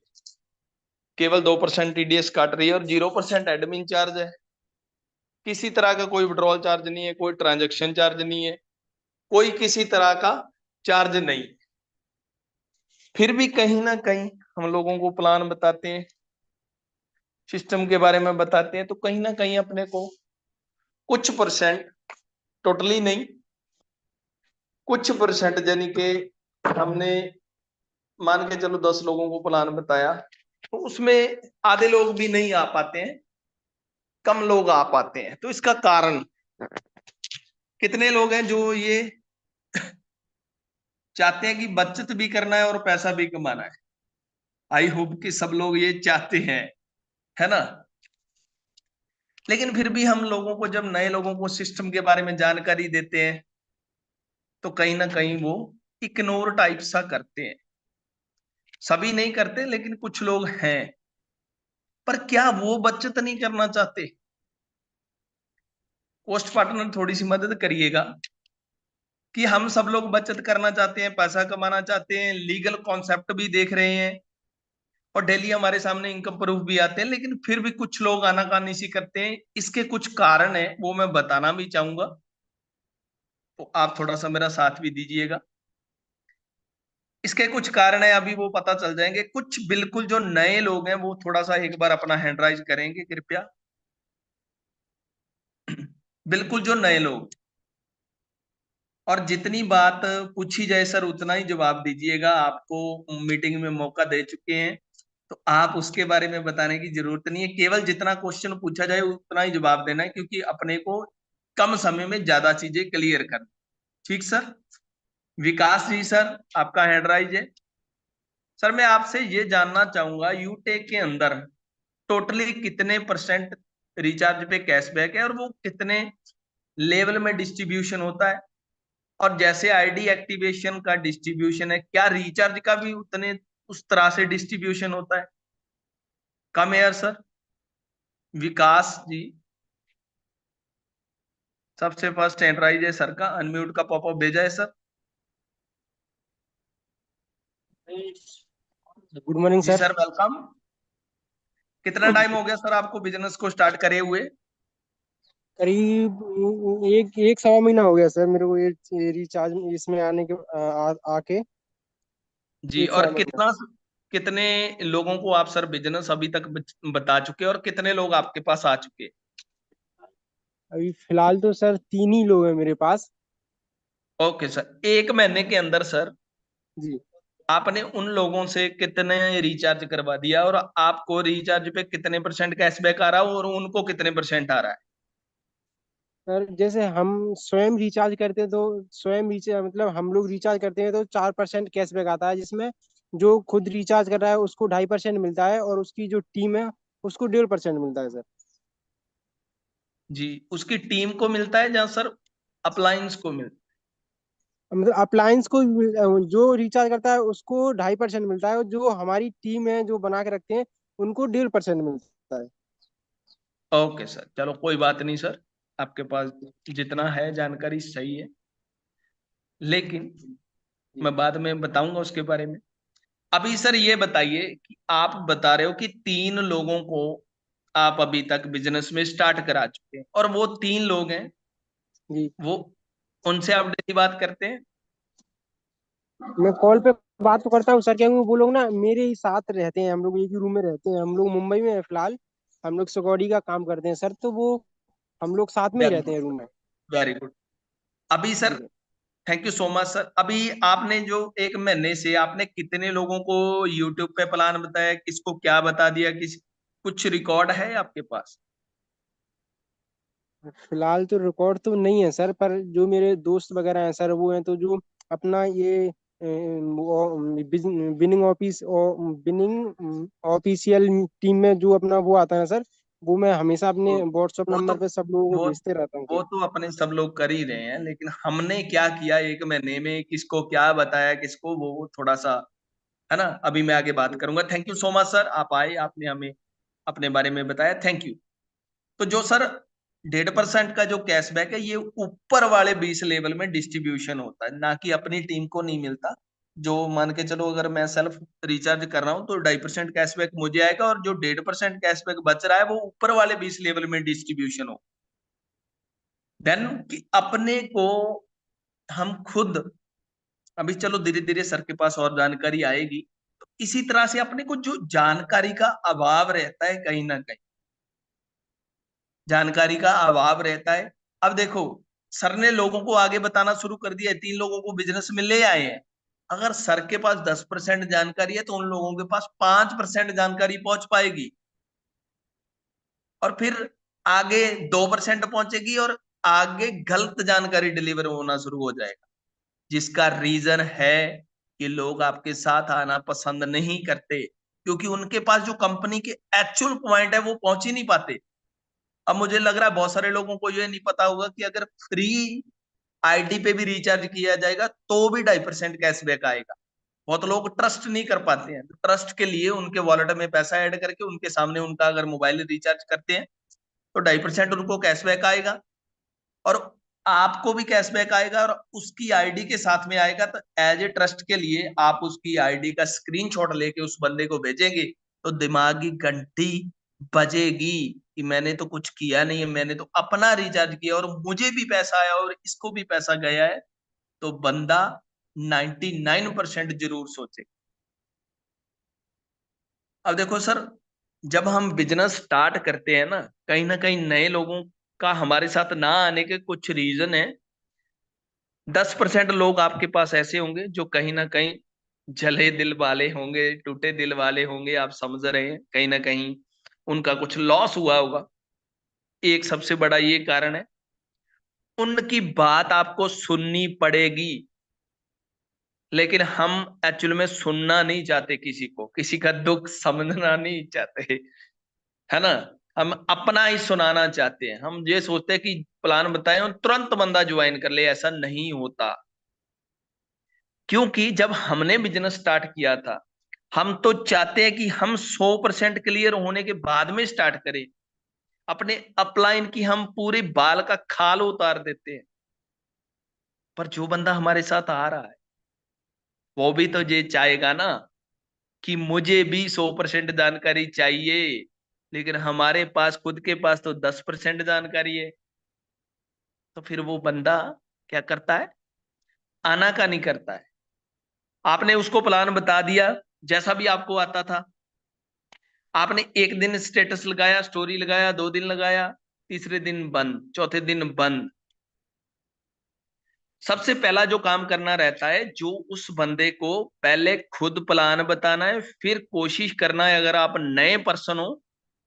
केवल 2% टीडीएस काट रही है और 0% एडमिन चार्ज है। किसी तरह का कोई विड्रॉल चार्ज नहीं है, कोई ट्रांजैक्शन चार्ज नहीं है, कोई किसी तरह का चार्ज नहीं। फिर भी कहीं ना कहीं हम लोगों को प्लान बताते हैं, सिस्टम के बारे में बताते हैं, तो कहीं ना कहीं अपने को कुछ परसेंट, टोटली नहीं, कुछ परसेंट, यानी कि हमने मान के चलो 10 लोगों को प्लान बताया, तो उसमें आधे लोग भी नहीं आ पाते हैं, कम लोग आ पाते हैं। तो इसका कारण, कितने लोग हैं जो ये चाहते हैं कि बचत भी करना है और पैसा भी कमाना है? आई होप कि सब लोग ये चाहते हैं, है ना। लेकिन फिर भी हम लोगों को, जब नए लोगों को सिस्टम के बारे में जानकारी देते हैं, तो कहीं ना कहीं वो इग्नोर टाइप सा करते हैं। सभी नहीं करते, लेकिन कुछ लोग हैं। पर क्या वो बचत नहीं करना चाहते? पोस्ट पार्टनर थोड़ी सी मदद करिएगा कि हम सब लोग बचत करना चाहते हैं, पैसा कमाना चाहते हैं, लीगल कॉन्सेप्ट भी देख रहे हैं और डेली हमारे सामने इनकम प्रूफ भी आते हैं, लेकिन फिर भी कुछ लोग आनाकानी सी करते हैं। इसके कुछ कारण है, वो मैं बताना भी चाहूंगा, तो आप थोड़ा सा मेरा साथ भी दीजिएगा। इसके कुछ कारण है, अभी वो पता चल जाएंगे। कुछ बिल्कुल जो नए लोग हैं वो थोड़ा सा एक बार अपना हैंड राइज करेंगे कृपया। बिल्कुल जो नए लोग, और जितनी बात पूछी जाए सर उतना ही जवाब दीजिएगा। आपको मीटिंग में मौका दे चुके हैं, तो आप उसके बारे में बताने की जरूरत नहीं है। केवल जितना क्वेश्चन पूछा जाए उतना ही जवाब देना है, क्योंकि अपने को कम समय में ज्यादा चीजें क्लियर करनी। ठीक सर। विकास जी सर, आपका हैंड राइज है। सर मैं आपसे ये जानना चाहूंगा, यूटेक के अंदर टोटली कितने परसेंट रिचार्ज पे कैशबैक है और वो कितने लेवल में डिस्ट्रीब्यूशन होता है? और जैसे आईडी एक्टिवेशन का डिस्ट्रीब्यूशन है, क्या रिचार्ज का भी उतने उस तरह से डिस्ट्रीब्यूशन होता है? कम है सर। विकास जी, सबसे फर्स्ट हैंड राइज है सर का, अनम्यूट का पॉपअप भेजा है सर। गुड मॉर्निंग जी सर। Sir, welcome. कितना टाइम हो गया सर आपको बिजनेस को स्टार्ट करे हुए? करीब एक सवा महीना हो गया सर मेरे को ये रिचार्ज इसमें आने के आके जी, एक और सवा महीना। कितने लोगों को आप सर बिजनेस अभी तक बता चुके हैं और कितने लोग आपके पास आ चुके हैं? अभी फिलहाल तो सर 3 ही लोग हैं मेरे पास। ओके सर, एक महीने के अंदर सर जी आपने उन लोगों से कितने रिचार्ज करवा दिया और आपको रिचार्ज पे कितने परसेंट कैशबैक आ रहा है और उनको कितने परसेंट आ रहा है? सर, जैसे हम स्वयं रिचार्ज करते हैं तो स्वयं रिचार्ज मतलब हम लोग रिचार्ज करते हैं तो 4% कैशबैक आता है, जिसमें जो खुद रिचार्ज कर रहा है उसको 2.5% मिलता है और उसकी जो टीम है उसको 1.5% मिलता है सर। जी, उसकी टीम को मिलता है, जहाँ सर अप्लायंस को मिलता मतलब अप्लायंस को जो रिचार्ज करता है उसको 2.5% मिलता है, और जो हमारी टीम है जो बना के रखते हैं उनको 1.5% मिलता है। है? ओके सर, चलो कोई बात नहीं सर, आपके पास जितना है जानकारी सही है, लेकिन मैं बाद में बताऊंगा उसके बारे में। अभी सर ये बताइए कि आप बता रहे हो कि 3 लोगों को आप अभी तक बिजनेस में स्टार्ट करा चुके हैं, और वो 3 लोग हैं, जी, वो उनसे आप डेली बात करते हैं? मैं कॉल पे बात तो करता हूँ सर, क्या वो लोग ना मेरे ही साथ रहते हैं, हम लोग एक ही रूम में रहते हैं, हम लोग मुंबई में है फिलहाल, हम लोग सिक्योरिटी का काम करते हैं सर, तो वो हम लोग साथ में ही वेरी रहते हैं रूम में। Very good. अभी सर, जी thank you so much sir. अभी आपने जो 1 महीने से आपने कितने लोगों को यूट्यूब पे प्लान बताया, किसको क्या बता दिया, कुछ रिकॉर्ड है आपके पास? फिलहाल तो रिकॉर्ड तो नहीं है सर, पर जो मेरे दोस्त वगैरह हैं सर वो हैं, तो जो अपना ये बिनिंग ऑफिस और बिनिंग ऑफिशियल टीम में जो अपना वो आता है सर, वो मैं हमेशा अपने वो व्हाट्सएप वो तो नंबर पे सब लोगों को वो भेजते रहता हूँ वो कि तो अपने सब लोग कर ही रहे हैं, लेकिन हमने क्या किया 1 महीने में, किसको क्या बताया, किसको वो थोड़ा सा, है ना, अभी मैं आगे बात करूंगा। Thank you so much sir, आप आए, आपने हमें अपने बारे में बताया, थैंक यू। तो जो सर 1.5% का जो कैशबैक है, ये ऊपर वाले 20 लेवल में डिस्ट्रीब्यूशन होता है, ना कि अपनी टीम को नहीं मिलता। जो मान के चलो, अगर मैं सेल्फ रिचार्ज कर रहा हूँ तो 2.5% कैशबैक मुझे आएगा, और जो 1.5% कैशबैक बच रहा है वो ऊपर वाले 20 लेवल में डिस्ट्रीब्यूशन हो। देन कि अपने को हम खुद, अभी चलो धीरे धीरे सर के पास और जानकारी आएगी, तो इसी तरह से अपने को जो जानकारी का अभाव रहता है, कहीं ना कहीं जानकारी का अभाव रहता है। अब देखो, सर ने लोगों को आगे बताना शुरू कर दिया है, 3 लोगों को बिजनेस में ले आए हैं। अगर सर के पास 10% जानकारी है, तो उन लोगों के पास 5% जानकारी पहुंच पाएगी, और फिर आगे 2% पहुंचेगी, और आगे गलत जानकारी डिलीवर होना शुरू हो जाएगा, जिसका रीजन है कि लोग आपके साथ आना पसंद नहीं करते, क्योंकि उनके पास जो कंपनी के एक्चुअल पॉइंट है वो पहुंच ही नहीं पाते। अब मुझे लग रहा है बहुत सारे लोगों को ये नहीं पता होगा कि अगर फ्री आईडी पे भी रिचार्ज किया जाएगा तो भी 2.5% कैशबैक आएगा। बहुत लोग ट्रस्ट नहीं कर पाते हैं, ट्रस्ट के लिए उनके वॉलेट में पैसा ऐड करके उनके सामने उनका अगर मोबाइल रिचार्ज करते हैं तो 2.5% उनको कैशबैक आएगा, और आपको भी कैशबैक आएगा, और उसकी आईडी के साथ में आएगा। तो एज ए ट्रस्ट के लिए आप उसकी आईडी का स्क्रीनशॉट लेके उस बंदे को भेजेंगे, तो दिमागी घंटी बजेगी कि मैंने तो कुछ किया नहीं है, मैंने तो अपना रिचार्ज किया और मुझे भी पैसा आया और इसको भी पैसा गया है। तो बंदा 99% जरूर सोचे। अब देखो सर, जब हम बिजनेस स्टार्ट करते हैं ना कहीं नए लोगों का हमारे साथ ना आने के कुछ रीजन है। 10% लोग आपके पास ऐसे होंगे जो कहीं ना कहीं जले दिल वाले होंगे, टूटे दिल वाले होंगे, आप समझ रहे हैं, कहीं ना कहीं उनका कुछ लॉस हुआ होगा। एक सबसे बड़ा ये कारण है, उनकी बात आपको सुननी पड़ेगी, लेकिन हम एक्चुअल में सुनना नहीं चाहते, किसी को किसी का दुख समझना नहीं चाहते, है ना। हम अपना ही सुनाना चाहते हैं, हम ये सोचते हैं कि प्लान बताएं और तुरंत बंदा ज्वाइन कर ले, ऐसा नहीं होता। क्योंकि जब हमने बिजनेस स्टार्ट किया था, हम तो चाहते हैं कि हम 100% क्लियर होने के बाद में स्टार्ट करें। अपने अपलाइन की हम पूरी बाल का खाल उतार देते हैं, पर जो बंदा हमारे साथ आ रहा है वो भी तो ये चाहेगा ना कि मुझे भी 100% जानकारी चाहिए, लेकिन हमारे पास खुद के पास तो 10% जानकारी है। तो फिर वो बंदा क्या करता है, आना का नहीं करता है। आपने उसको प्लान बता दिया जैसा भी आपको आता था, आपने एक दिन स्टेटस लगाया, स्टोरी लगाया, 2 दिन लगाया, तीसरे दिन बंद, चौथे दिन बंद। सबसे पहला जो काम करना रहता है, जो उस बंदे को पहले खुद प्लान बताना है, फिर कोशिश करना है, अगर आप नए पर्सन हो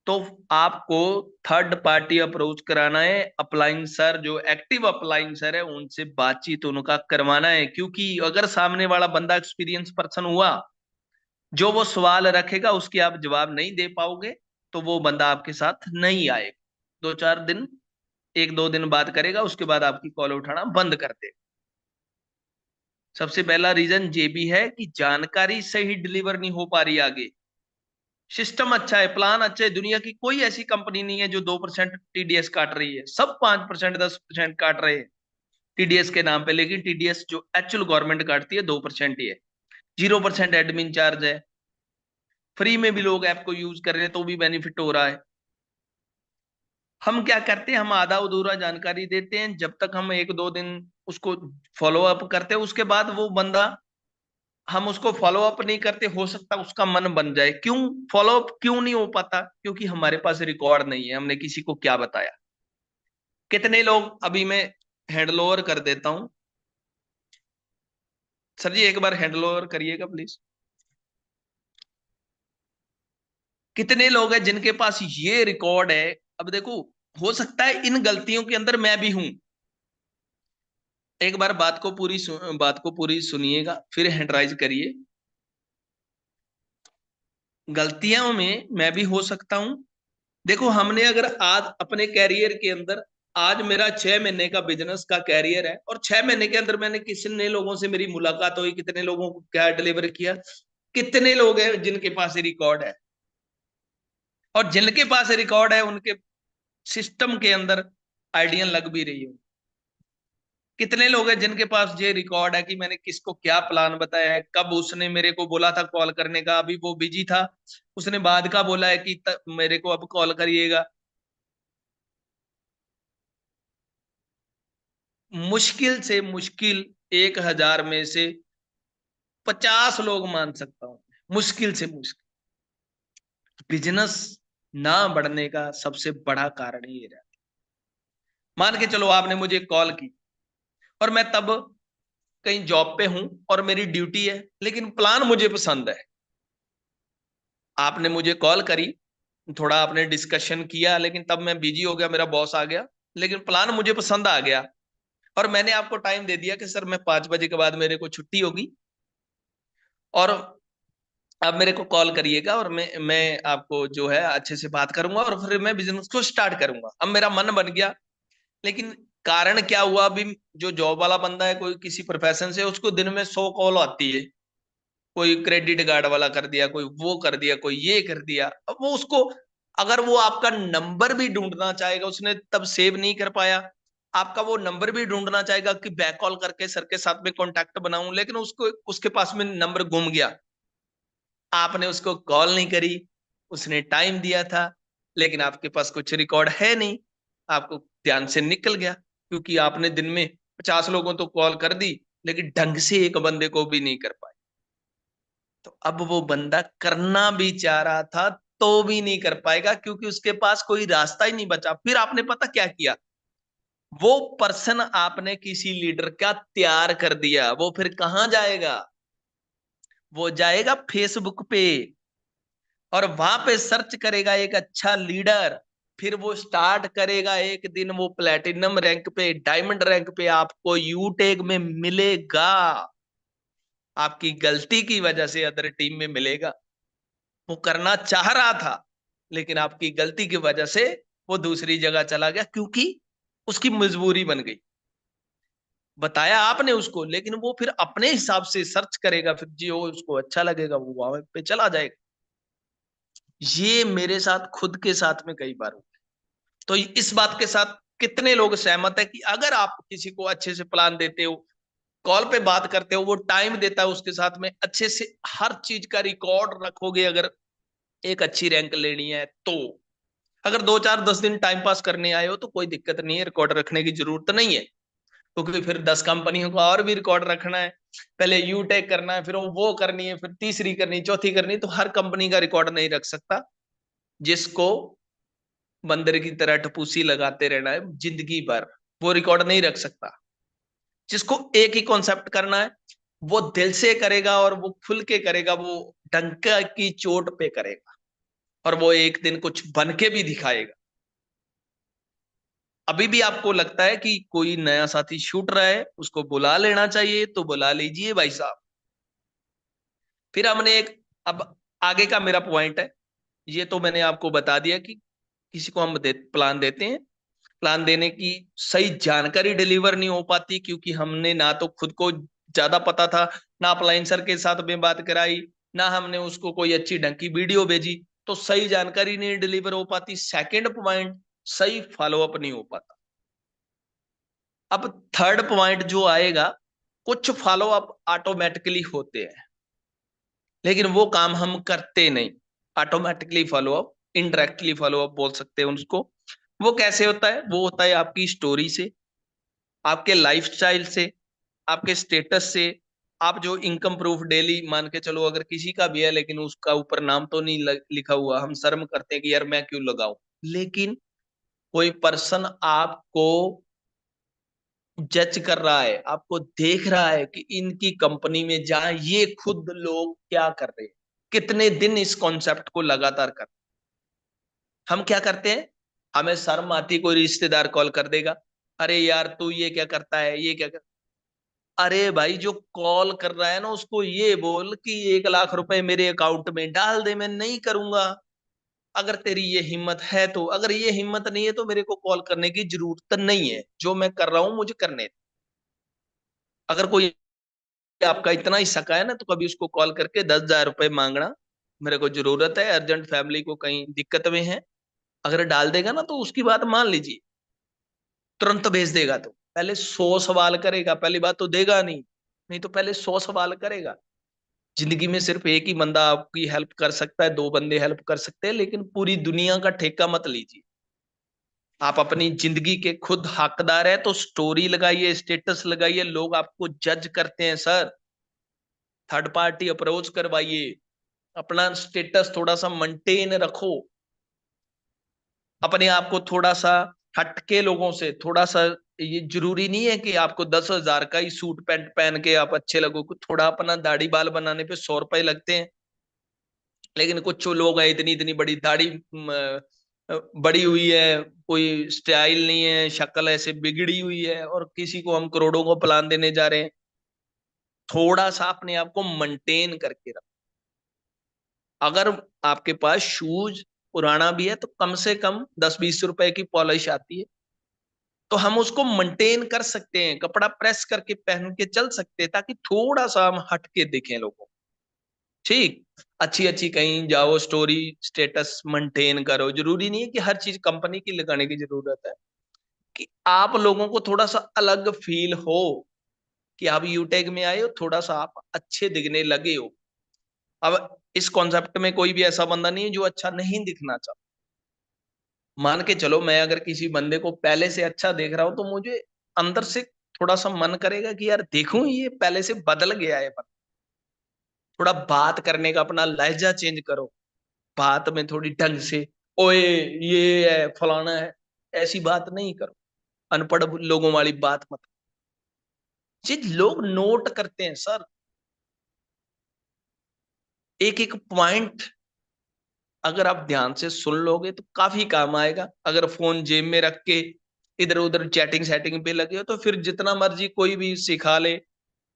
तो आपको थर्ड पार्टी अप्रोच कराना है। अप्लाइंग सर, जो एक्टिव अप्लाइंग सर है, उनसे बातचीत उनका करवाना है, क्योंकि अगर सामने वाला बंदा एक्सपीरियंस पर्सन हुआ, जो वो सवाल रखेगा उसके आप जवाब नहीं दे पाओगे, तो वो बंदा आपके साथ नहीं आएगा। 2-4 दिन एक दो दिन बात करेगा, उसके बाद आपकी कॉल उठाना बंद कर देगा। सबसे पहला रीजन ये भी है कि जानकारी सही डिलीवर नहीं हो पा रही आगे। सिस्टम अच्छा है, प्लान अच्छा है, दुनिया की कोई ऐसी कंपनी नहीं है जो 2% टीडीएस काट रही है, सब 5% 10% काट रहे हैं टीडीएस के नाम पे। लेकिन टीडीएस जो एक्चुअल गवर्नमेंट काटती है 2% ही है। 0% एडमिन चार्ज है। फ्री में भी लोग ऐप को यूज कर रहे हैं तो भी बेनिफिट हो रहा है। हम क्या करते हैं, हम आधा अधूरा जानकारी देते हैं। जब तक हम एक दो दिन उसको फॉलो अप करते हैं, उसके बाद वो बंदा, हम उसको फॉलो अप नहीं करते, हो सकता है उसका मन बन जाए। क्यों फॉलो अप क्यों नहीं हो पाता? क्योंकि हमारे पास रिकॉर्ड नहीं है, हमने किसी को क्या बताया। कितने लोग, अभी मैं हैंडल ओवर कर देता हूं सर जी, एक बार हैंडल ओवर करिएगा प्लीज। कितने लोग हैं जिनके पास ये रिकॉर्ड है? अब देखो, हो सकता है इन गलतियों के अंदर मैं भी हूं। एक बार बात को पूरी सुनिएगा, फिर हैंडराइज करिए। गलतियों में मैं भी हो सकता हूं। देखो, हमने अगर आज अपने कैरियर के अंदर, आज मेरा 6 महीने का बिजनेस का कैरियर है, और 6 महीने के अंदर मैंने कितने लोगों से मेरी मुलाकात हुई, कितने लोगों को क्या डिलीवर किया, कितने लोग हैं जिनके पास रिकॉर्ड है, और जिनके पास रिकॉर्ड है उनके सिस्टम के अंदर आइडिया लग भी रही हो। कितने लोग हैं जिनके पास ये रिकॉर्ड है कि मैंने किसको क्या प्लान बताया है, कब उसने मेरे को बोला था कॉल करने का, अभी वो बिजी था, उसने बाद का बोला है कि मेरे को अब कॉल करिएगा। मुश्किल से मुश्किल 1,000 में से 50 लोग मान सकता हूं, मुश्किल से मुश्किल। बिजनेस ना बढ़ने का सबसे बड़ा कारण ही ये रहता है। मान के चलो आपने मुझे कॉल की, और मैं तब कहीं जॉब पे हूं और मेरी ड्यूटी है, लेकिन प्लान मुझे पसंद है। आपने मुझे कॉल करी, थोड़ा आपने डिस्कशन किया, लेकिन तब मैं बिजी हो गया, मेरा बॉस आ गया, लेकिन प्लान मुझे पसंद आ गया, और मैंने आपको टाइम दे दिया कि सर मैं 5 बजे के बाद मेरे को छुट्टी होगी, और आप मेरे को कॉल करिएगा, और मैं आपको जो है अच्छे से बात करूंगा, और फिर मैं बिजनेस को स्टार्ट करूंगा। अब मेरा मन बन गया, लेकिन कारण क्या हुआ, अभी जो जॉब वाला बंदा है, कोई किसी प्रोफेशन से, उसको दिन में 100 कॉल आती है। कोई क्रेडिट कार्ड वाला कर दिया, कोई वो कर दिया, कोई ये कर दिया। अब वो उसको, अगर वो आपका नंबर भी ढूंढना चाहेगा, उसने तब सेव नहीं कर पाया, आपका वो नंबर भी ढूंढना चाहेगा कि बैक कॉल करके सर के साथ में कांटेक्ट बनाऊं, लेकिन उसको, उसके पास में नंबर गुम गया। आपने उसको कॉल नहीं करी, उसने टाइम दिया था, लेकिन आपके पास कुछ रिकॉर्ड है नहीं, आपको ध्यान से निकल गया, क्योंकि आपने दिन में 50 लोगों तो कॉल कर दी, लेकिन ढंग से एक बंदे को भी नहीं कर पाए। तो अब वो बंदा करना भी चाह रहा था तो भी नहीं कर पाएगा, क्योंकि उसके पास कोई रास्ता ही नहीं बचा। फिर आपने पता क्या किया, वो पर्सन आपने किसी लीडर का तैयार कर दिया। वो फिर कहां जाएगा? वो जाएगा फेसबुक पे, और वहां पे सर्च करेगा एक अच्छा लीडर। फिर वो स्टार्ट करेगा, एक दिन वो प्लेटिनम रैंक पे, डायमंड रैंक पे आपको यूटेक में मिलेगा। आपकी गलती की वजह से अदर टीम में मिलेगा। वो करना चाह रहा था, लेकिन आपकी गलती की वजह से वो दूसरी जगह चला गया, क्योंकि उसकी मजबूरी बन गई। बताया आपने उसको, लेकिन वो फिर अपने हिसाब से सर्च करेगा, फिर जो उसको अच्छा लगेगा वो वहां पे चला जाएगा। ये मेरे साथ, खुद के साथ में कई बार हुआ। तो इस बात के साथ कितने लोग सहमत है कि अगर आप किसी को अच्छे से प्लान देते हो, कॉल पे बात करते हो, वो टाइम देता है, उसके साथ में अच्छे से हर चीज का रिकॉर्ड रखोगे, अगर एक अच्छी रैंक लेनी है तो। अगर 2 4 10 दिन टाइम पास करने आए हो तो कोई दिक्कत नहीं है, रिकॉर्ड रखने की जरूरत नहीं है, क्योंकि फिर 10 कंपनियों का और भी रिकॉर्ड रखना है। पहले यूटेक करना है, फिर वो करनी है, फिर तीसरी करनी, चौथी करनी, तो हर कंपनी का रिकॉर्ड नहीं रख सकता। जिसको बंदर की तरह टपूसी लगाते रहना है जिंदगी भर, वो रिकॉर्ड नहीं रख सकता। जिसको एक ही कॉन्सेप्ट करना है, वो दिल से करेगा, और वो खुल के करेगा, वो डंका की चोट पे करेगा, और वो एक दिन कुछ बन के भी दिखाएगा। अभी भी आपको लगता है कि कोई नया साथी छूट रहा है, उसको बुला लेना चाहिए, तो बुला लीजिए भाई साहब। फिर हमने एक, अब आगे का मेरा पॉइंट है, ये तो मैंने आपको बता दिया कि किसी को हम प्लान देते हैं, प्लान देने की सही जानकारी डिलीवर नहीं हो पाती, क्योंकि हमने ना तो खुद को ज्यादा पता था, ना अपलाइन सर के साथ में बात कराई, ना हमने उसको कोई अच्छी ढंग की वीडियो भेजी, तो सही जानकारी नहीं डिलीवर हो पाती। सेकंड पॉइंट, सही फॉलोअप नहीं हो पाता। अब थर्ड पॉइंट जो आएगा, कुछ फॉलोअप ऑटोमेटिकली होते हैं, लेकिन वो काम हम करते नहीं। ऑटोमेटिकली फॉलोअप, इनडायरेक्टली फॉलोअप बोल सकते हैं उसको। वो कैसे होता है? वो होता है आपकी स्टोरी से, आपके लाइफस्टाइल से, आपके स्टेटस से। आप जो इनकम प्रूफ डेली मान के चलो, अगर किसी का भी है लेकिन उसका ऊपर नाम तो नहीं लिखा हुआ, हम शर्म करते हैं कि यार मैं क्यों लगाऊं। लेकिन कोई पर्सन आपको जज कर रहा है, आपको देख रहा है कि इनकी कंपनी में जहां ये खुद लोग क्या कर रहे हैं, कितने दिन इस कॉन्सेप्ट को लगातार कर। हम क्या करते हैं, हमें शर्म आती, कोई रिश्तेदार कॉल कर देगा, अरे यार तू ये क्या करता है, ये क्या कर। अरे भाई, जो कॉल कर रहा है ना उसको ये बोल कि 1 लाख रुपए मेरे अकाउंट में डाल दे, मैं नहीं करूंगा। अगर तेरी ये हिम्मत है तो, अगर ये हिम्मत नहीं है तो मेरे को कॉल करने की जरूरत नहीं है, जो मैं कर रहा हूं मुझे करने दे। अगर कोई आपका इतना ही सका है ना, तो कभी उसको कॉल करके 10,000 रुपए मांगना, मेरे को जरूरत है अर्जेंट, फैमिली को कहीं दिक्कत में है। अगर डाल देगा ना तो उसकी बात मान लीजिए, तुरंत भेज देगा। तो पहले 100 सवाल करेगा, पहली बात तो देगा नहीं, नहीं तो पहले 100 सवाल करेगा। जिंदगी में सिर्फ एक ही बंदा आपकी हेल्प कर सकता है, 2 बंदे हेल्प कर सकते हैं, लेकिन पूरी दुनिया का ठेका मत लीजिए। आप अपनी जिंदगी के खुद हकदार है, तो स्टोरी लगाइए, स्टेटस लगाइए। लोग आपको जज करते हैं सर, थर्ड पार्टी अप्रोच करवाइए, अपना स्टेटस थोड़ा सा मेंटेन रखो, अपने आप को थोड़ा सा हटके लोगों से, थोड़ा सा। ये जरूरी नहीं है कि आपको 10,000 का ही सूट पैंट पहन के आप अच्छे लगो, थोड़ा अपना दाढ़ी बाल बनाने पे 100 रुपए लगते हैं। लेकिन कुछ लोग हैं, इतनी इतनी बड़ी दाढ़ी बड़ी हुई है, कोई स्टाइल नहीं है, शक्ल ऐसे बिगड़ी हुई है, और किसी को हम करोड़ों को प्लान देने जा रहे हैं। थोड़ा सा अपने आप को मेंटेन करके रखो। अगर आपके पास शूज पुराना भी है तो कम से कम 10-20 रुपए की पॉलिश आती है, तो हम उसको मेंटेन कर सकते हैं, कपड़ा प्रेस करके पहन के चल सकते हैं, ताकि थोड़ा सा हम हट के दिखें लोगों को। ठीक, अच्छी अच्छी कहीं जाओ, स्टोरी स्टेटस मेंटेन करो। जरूरी नहीं है कि हर चीज कंपनी की लगाने की जरूरत है, कि आप लोगों को थोड़ा सा अलग फील हो, कि आप यूटेक में आए हो, थोड़ा सा आप अच्छे दिखने लगे हो। अब इस कॉन्सेप्ट में कोई भी ऐसा बंदा नहीं है जो अच्छा नहीं दिखना चाहता। मान के चलो, मैं अगर किसी बंदे को पहले से अच्छा देख रहा हूं, तो मुझे अंदर से थोड़ा सा मन करेगा कि यार देखूं, ये पहले से बदल गया है। थोड़ा बात करने का अपना लहजा चेंज करो, बात में थोड़ी ढंग से, ओए ये है फलाना है, ऐसी बात नहीं करो, अनपढ़ लोगों वाली बात मत। ये लोग नोट करते हैं सर, एक एक पॉइंट अगर आप ध्यान से सुन लोगे तो काफी काम आएगा। अगर फोन जेब में रख के इधर उधर चैटिंग सेटिंग पे लगे हो, तो फिर जितना मर्जी कोई भी सिखा ले।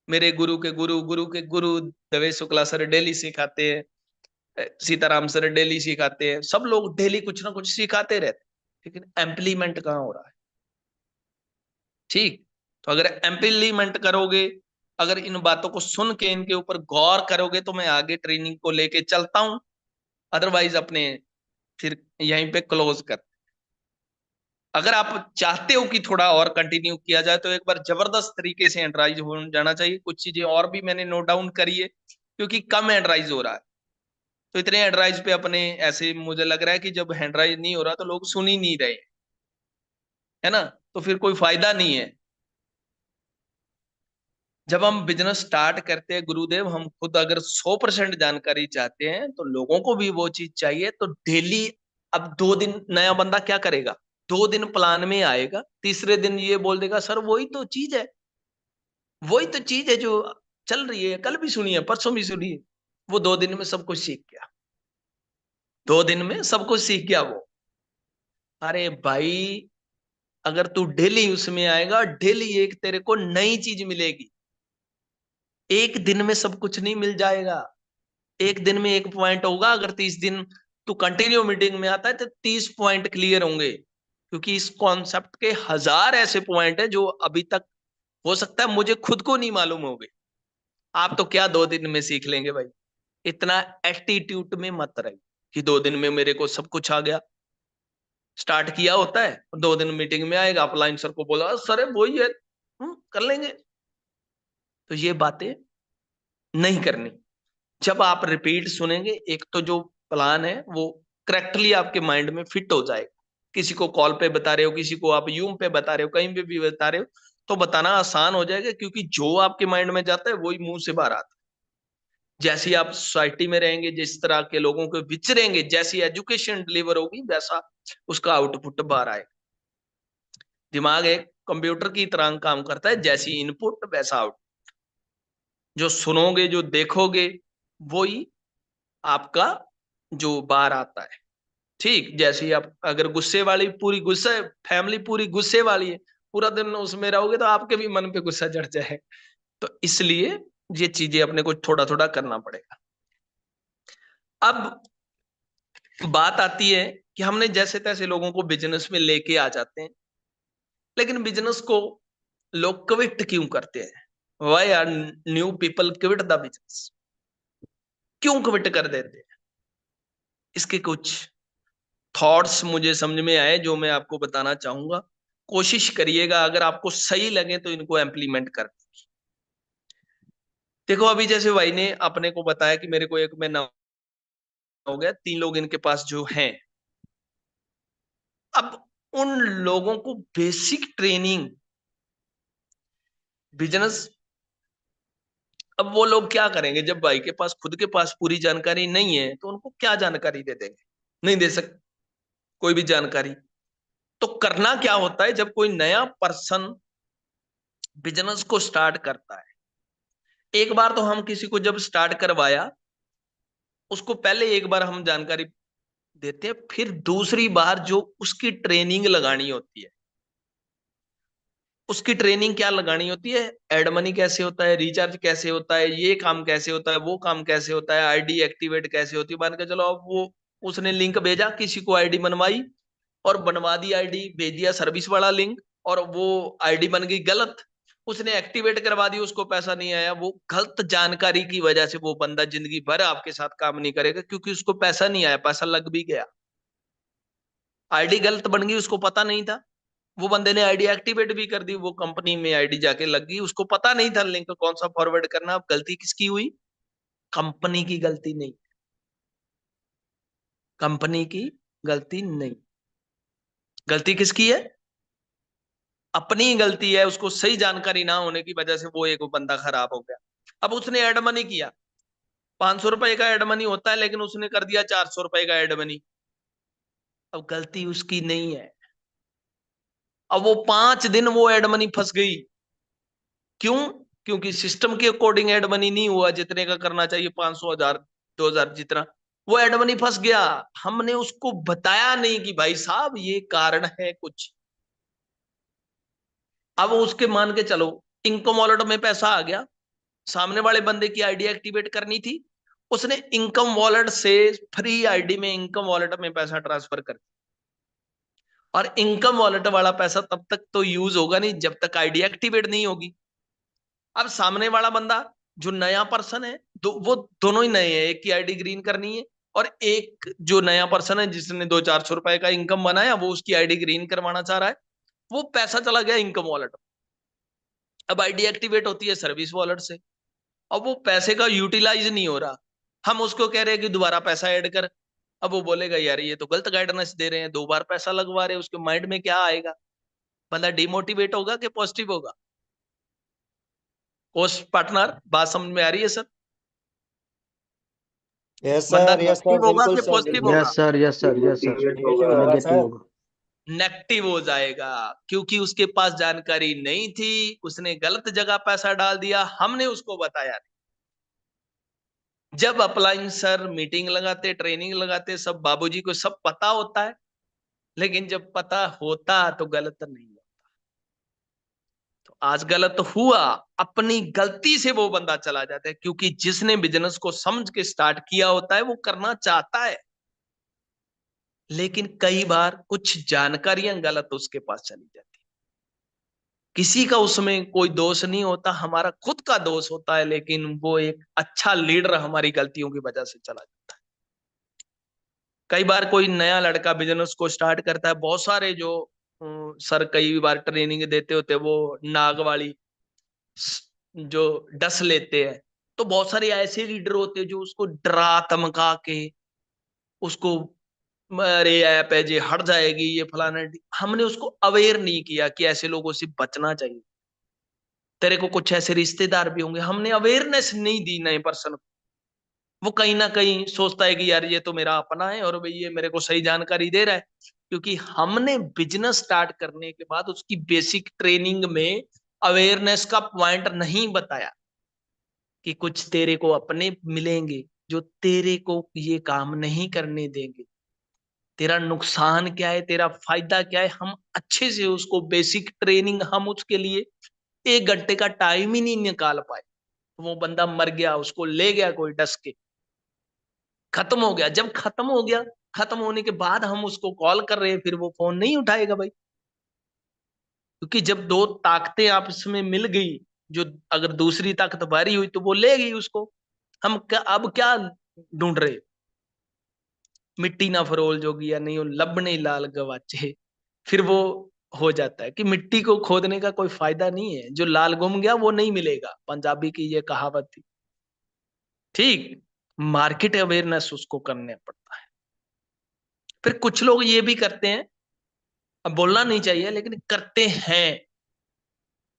मेरे गुरु के गुरु, गुरु के गुरु देवेश शुक्ला सर डेली सिखाते हैं, सीताराम सर डेली सिखाते हैं, सब लोग डेली कुछ ना कुछ सिखाते रहते हैं, लेकिन एम्प्लीमेंट कहाँ हो रहा है? ठीक, तो अगर एम्प्लीमेंट करोगे, अगर इन बातों को सुन के इनके ऊपर गौर करोगे, तो मैं आगे ट्रेनिंग को लेके चलता हूं। अदरवाइज अपने फिर यहीं पे क्लोज कर। अगर आप चाहते हो कि थोड़ा और कंटिन्यू किया जाए, तो एक बार जबरदस्त तरीके से एंड्राइज हो जाना चाहिए। कुछ चीजें और भी मैंने नोट डाउन करी है, क्योंकि कम एंड्राइज हो रहा है। तो इतने एंड्राइज पे अपने ऐसे मुझे लग रहा है कि जब हैंडराइज नहीं हो रहा तो लोग सुन ही नहीं रहे, है ना? तो फिर कोई फायदा नहीं है। जब हम बिजनेस स्टार्ट करते हैं गुरुदेव, हम खुद अगर 100% जानकारी चाहते हैं, तो लोगों को भी वो चीज चाहिए। तो डेली, अब 2 दिन नया बंदा क्या करेगा, 2 दिन प्लान में आएगा, तीसरे दिन ये बोल देगा सर वही तो चीज है, वही तो चीज है जो चल रही है, कल भी सुनी है, परसों भी सुनी है। वो 2 दिन में सब कुछ सीख गया, 2 दिन में सब कुछ सीख गया वो। अरे भाई, अगर तू डेली उसमें आएगा, डेली एक तेरे को नई चीज मिलेगी। एक दिन में सब कुछ नहीं मिल जाएगा, एक दिन में एक पॉइंट होगा। अगर 30 दिन तू कंटिन्यू मीटिंग में आता है, तो 30 पॉइंट क्लियर होंगे, क्योंकि इस कॉन्सेप्ट के 1000 ऐसे पॉइंट हैं जो अभी तक हो सकता है मुझे खुद को नहीं मालूम हो गए। आप तो क्या 2 दिन में सीख लेंगे भाई। इतना एटीट्यूड में मत रहिए कि 2 दिन में मेरे को सब कुछ आ गया। स्टार्ट किया होता है, 2 दिन मीटिंग में आएगा, अपलाइन सर को बोला सर वही है, कर लेंगे। तो ये बातें नहीं करनी। जब आप रिपीट सुनेंगे, एक तो जो प्लान है वो करेक्टली आपके माइंड में फिट हो जाएगा। किसी को कॉल पे बता रहे हो, किसी को आप यूम पे बता रहे हो, कहीं पे भी बता रहे हो, तो बताना आसान हो जाएगा, क्योंकि जो आपके माइंड में जाता है वही मुंह से बाहर आता है। जैसी आप सोसाइटी में रहेंगे, जिस तरह के लोगों को विचरेंगे, जैसी एजुकेशन डिलीवर होगी, वैसा उसका आउटपुट बाहर आएगा। दिमाग एक कंप्यूटर की तरह काम करता है, जैसी इनपुट वैसा आउटपुट। जो सुनोगे, जो देखोगे, वही आपका जो बाहर आता है। ठीक, जैसे आप अगर गुस्से वाली पूरी गुस्से फैमिली पूरी गुस्से वाली है, पूरा दिन उसमें रहोगे तो आपके भी मन पे गुस्सा चढ़ जाए। तो इसलिए ये चीजें अपने को थोड़ा थोड़ा करना पड़ेगा। अब बात आती है कि हमने जैसे तैसे लोगों को बिजनेस में लेके आ जाते हैं, लेकिन बिजनेस को लोग क्विट क्यों करते हैं? Why are new people quit the business? क्यों क्विट कर देते हैं? इसके कुछ थॉट्स मुझे समझ में आए जो मैं आपको बताना चाहूंगा। कोशिश करिएगा, अगर आपको सही लगे तो इनको इम्प्लीमेंट कर। देखो, अभी जैसे भाई ने अपने को बताया कि मेरे को 1 महीना हो गया, 3 लोग इनके पास जो हैं। अब उन लोगों को बेसिक ट्रेनिंग बिजनेस, अब वो लोग क्या करेंगे जब भाई के पास खुद के पास पूरी जानकारी नहीं है, तो उनको क्या जानकारी दे देंगे? नहीं दे सकते कोई भी जानकारी। तो करना क्या होता है, जब कोई नया पर्सन बिजनेस को स्टार्ट करता है, एक बार तो हम किसी को जब स्टार्ट करवाया, उसको पहले एक बार हम जानकारी देते हैं, फिर दूसरी बार जो उसकी ट्रेनिंग लगानी होती है, उसकी ट्रेनिंग क्या लगानी होती है? एड मनी कैसे होता है, रिचार्ज कैसे होता है, ये काम कैसे होता है, वो काम कैसे होता है, आईडी एक्टिवेट कैसे होती है। मान के चलो, अब वो उसने लिंक भेजा, किसी को आईडी बनवाई और बनवा दी आईडी, भेज दिया सर्विस वाला लिंक, और वो आईडी बन गई गलत, उसने एक्टिवेट करवा दी, उसको पैसा नहीं आया। वो गलत जानकारी की वजह से वो बंदा जिंदगी भर आपके साथ काम नहीं करेगा, क्योंकि उसको पैसा नहीं आया, पैसा लग भी गया। आईडी गलत बन गई, उसको पता नहीं था। वो बंदे ने आईडी एक्टिवेट भी कर दी, वो कंपनी में आईडी जाके लग गई, उसको पता नहीं था लिंक कौन सा फॉरवर्ड करना। अब गलती किसकी हुई? कंपनी की गलती नहीं, कंपनी की गलती नहीं। गलती किसकी है? अपनी गलती है। उसको सही जानकारी ना होने की वजह से वो एक बंदा खराब हो गया। अब उसने एड मनी किया, 500 रुपए का एड मनी होता है, लेकिन उसने कर दिया 400 रुपए का एड मनी। अब गलती उसकी नहीं है। अब वो 5 दिन वो एड मनी फंस गई। क्यों? क्योंकि सिस्टम के अकॉर्डिंग एड मनी नहीं हुआ जितने का करना चाहिए, 500, 1000, 2000 जितना। वो एड मनी फंस गया। हमने उसको बताया नहीं कि भाई साहब ये कारण है कुछ। अब उसके मान के चलो, इनकम वॉलेट में पैसा आ गया, सामने वाले बंदे की आईडी एक्टिवेट करनी थी, उसने इनकम वॉलेट से फ्री आईडी में इनकम वॉलेट में पैसा ट्रांसफर कर दिया। और इनकम वॉलेट वाला पैसा तब तक तो यूज होगा नहीं जब तक आईडी एक्टिवेट नहीं होगी। अब सामने वाला बंदा जो नया पर्सन है, वो दोनों ही नए हैं, एक की आईडी ग्रीन करनी है, और एक जो नया पर्सन है जिसने 200-400 रुपए का इनकम बनाया, वो उसकी आईडी ग्रीन करवाना चाह रहा है। वो पैसा चला गया इनकम वॉलेट। अब आईडी एक्टिवेट होती है सर्विस वॉलेट से। अब वो पैसे का यूटिलाइज नहीं हो रहा। हम उसको कह रहे हैं कि दोबारा पैसा ऐड कर। अब वो बोलेगा यार ये तो गलत गाइडेंस दे रहे हैं, 2 बार पैसा लगवा रहे हैं। उसके माइंड में क्या आएगा? बंदा डिमोटिवेट होगा कि पॉजिटिव होगा? पोस्ट पार्टनर, बात समझ में आ रही है सर? यस बंदा सर, यस सर, नेगेटिव होगा बिल्कुल कि सर, पॉजिटिव बिल्कुल। होगा? Yes sir, yes sir, yes sir, negative होगा नेगेटिव सर। होगा। नेगेटिव हो जाएगा, क्योंकि उसके पास जानकारी नहीं थी, उसने गलत जगह पैसा डाल दिया, हमने उसको बताया नहीं। जब अपलाइन सर मीटिंग लगाते, ट्रेनिंग लगाते, सब बाबूजी को सब पता होता है, लेकिन जब पता होता तो गलत नहीं होता। तो आज गलत हुआ, अपनी गलती से वो बंदा चला जाता है, क्योंकि जिसने बिजनेस को समझ के स्टार्ट किया होता है वो करना चाहता है। लेकिन कई बार कुछ जानकारियां गलत उसके पास चली जाती। किसी का उसमें कोई दोष नहीं होता, हमारा खुद का दोष होता है, लेकिन वो एक अच्छा लीडर हमारी गलतियों की वजह से चला जाता है। कई बार कोई नया लड़का बिजनेस को स्टार्ट करता है, बहुत सारे जो सर कई बार ट्रेनिंग देते होते वो नाग वाली जो डस लेते हैं, तो बहुत सारे ऐसे लीडर होते हैं जो उसको डरा धमका के उसको, अरे ऐप है जे हट जाएगी, ये फलाना। हमने उसको अवेयर नहीं किया कि ऐसे लोगों से बचना चाहिए। तेरे को कुछ ऐसे रिश्तेदार भी होंगे, हमने अवेयरनेस नहीं दी नए पर्सन को। वो कहीं ना कहीं सोचता है कि यार ये तो मेरा अपना है और भाई ये मेरे को सही जानकारी दे रहा है, क्योंकि हमने बिजनेस स्टार्ट करने के बाद उसकी बेसिक ट्रेनिंग में अवेयरनेस का पॉइंट नहीं बताया कि कुछ तेरे को अपने मिलेंगे जो तेरे को ये काम नहीं करने देंगे। तेरा नुकसान क्या है, तेरा फायदा क्या है, हम अच्छे से उसको बेसिक ट्रेनिंग, हम उसके लिए 1 घंटे का टाइम ही नहीं निकाल पाए। वो बंदा मर गया, उसको ले गया कोई डस के, खत्म हो गया। जब खत्म हो गया, खत्म होने के बाद हम उसको कॉल कर रहे हैं, फिर वो फोन नहीं उठाएगा भाई, क्योंकि जब दो ताकतें आपस में मिल गई, जो अगर दूसरी ताकत भारी हुई तो वो ले गई उसको। हम अब क्या ढूंढ रहे, मिट्टी ना फरोल जोगिया नहीं, लब नहीं लाल गवाचे। फिर वो हो जाता है कि मिट्टी को खोदने का कोई फायदा नहीं है, जो लाल गुम गया वो नहीं मिलेगा, पंजाबी की ये कहावत थी। ठीक, मार्केट अवेयरनेस उसको करने पड़ता है। फिर कुछ लोग ये भी करते हैं, अब बोलना नहीं चाहिए लेकिन करते हैं,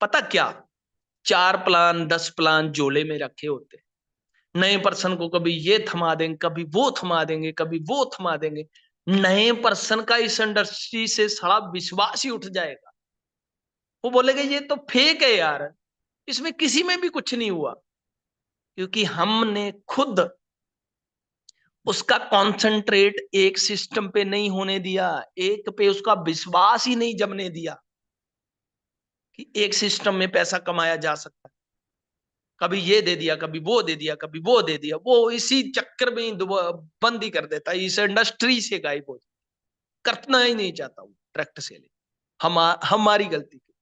पता क्या, 4 प्लान 10 प्लान जोड़े में रखे होते हैं। नए पर्सन को कभी ये थमा देंगे, कभी वो थमा देंगे, कभी वो थमा देंगे। नए पर्सन का इस इंडस्ट्री से सारा विश्वास ही उठ जाएगा। वो बोलेगा ये तो फेक है यार, इसमें किसी में भी कुछ नहीं हुआ, क्योंकि हमने खुद उसका कॉन्सेंट्रेट एक सिस्टम पे नहीं होने दिया, एक पे उसका विश्वास ही नहीं जमने दिया कि एक सिस्टम में पैसा कमाया जा सकता है। कभी ये दे दिया, कभी वो दे दिया, कभी वो दे दिया, वो इसी चक्कर में ही बंद ही कर देता है, इस इंडस्ट्री से गायब हो जाता, करना ही नहीं चाहता वो डायरेक्ट सेलिंग। हमारी गलती थी।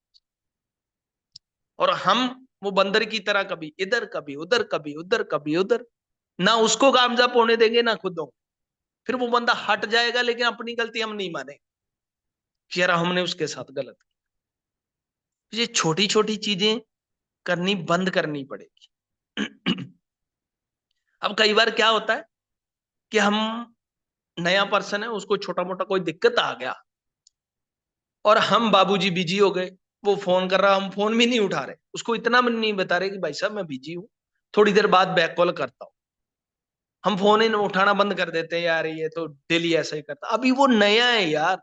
और हम वो बंदर की तरह कभी इधर कभी उधर, कभी उधर कभी उधर, ना उसको कामयाब होने देंगे ना खुद होंगे। फिर वो बंदा हट जाएगा, लेकिन अपनी गलती हम नहीं मानेंगे कि यार हमने उसके साथ गलत किया। ये छोटी छोटी चीजें करनी बंद करनी पड़ेगी। अब कई बार क्या होता है कि हम, नया पर्सन है, उसको छोटा मोटा कोई दिक्कत आ गया और हम बाबूजी बिजी हो गए, वो फोन कर रहा, हम फोन भी नहीं उठा रहे, उसको इतना भी नहीं बता रहे कि भाई साहब मैं बिजी हूँ, थोड़ी देर बाद बैक कॉल करता हूँ। हम फोन ही उठाना बंद कर देते हैं, यार ये तो डेली ऐसा ही करता। अभी वो नया है यार,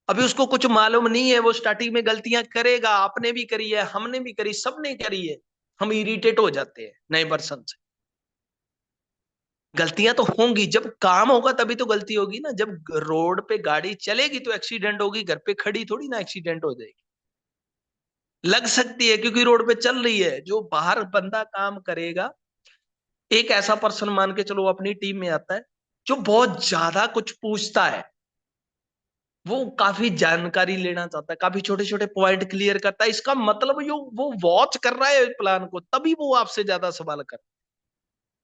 अभी उसको कुछ मालूम नहीं है, वो स्टार्टिंग में गलतियां करेगा, आपने भी करी है, हमने भी करी, सबने करी है। हम इरिटेट हो जाते हैं नए पर्सन से। गलतियां तो होंगी, जब काम होगा तभी तो गलती होगी ना। जब रोड पे गाड़ी चलेगी तो एक्सीडेंट होगी, घर पे खड़ी थोड़ी ना एक्सीडेंट हो जाएगी। लग सकती है क्योंकि रोड पे चल रही है। जो बाहर बंदा काम करेगा, एक ऐसा पर्सन मान के चलो अपनी टीम में आता है जो बहुत ज्यादा कुछ पूछता है, वो काफी जानकारी लेना चाहता है, काफी छोटे छोटे पॉइंट क्लियर करता है। इसका मतलब जो वो वॉच कर रहा है प्लान को, तभी वो आपसे ज्यादा सवाल कर।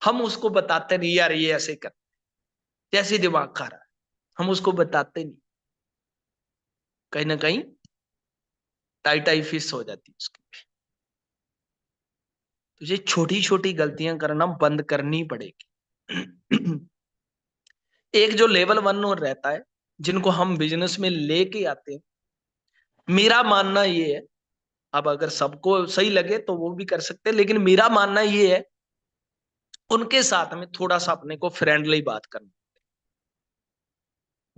हम उसको बताते नहीं यार ये ऐसे कर, जैसे दिमाग खा रहा है, हम उसको बताते नहीं। कहीं ना कहीं टाई टाई फिश हो जाती है उसकी। तो ये छोटी छोटी गलतियां करना बंद करनी पड़ेगी। एक जो लेवल 1 और रहता है, जिनको हम बिजनेस में लेके आते हैं, मेरा मानना ये है, अब अगर सबको सही लगे तो वो भी कर सकते हैं, लेकिन मेरा मानना ये है उनके साथ में थोड़ा सा अपने को फ्रेंडली बात करना,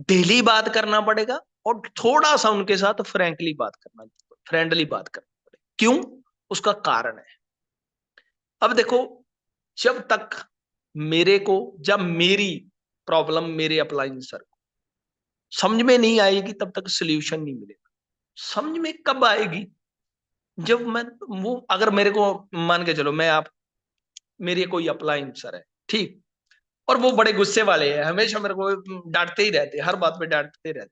डेली बात करना पड़ेगा, और थोड़ा सा उनके साथ फ्रैंकली बात करना, फ्रेंडली बात करना पड़ेगा। क्यों? उसका कारण है। अब देखो, जब तक मेरे को, जब मेरी प्रॉब्लम मेरे अप्लायंसर को समझ में नहीं आएगी, तब तक सोल्यूशन नहीं मिलेगा। समझ में कब आएगी? जब मैं, वो अगर मेरे को मान के चलो, मैं आप, मेरे कोई अप्लायंसर है, ठीक, और वो बड़े गुस्से वाले हैं, हमेशा मेरे को डांटते ही रहते, हर बात पे डांटते रहते।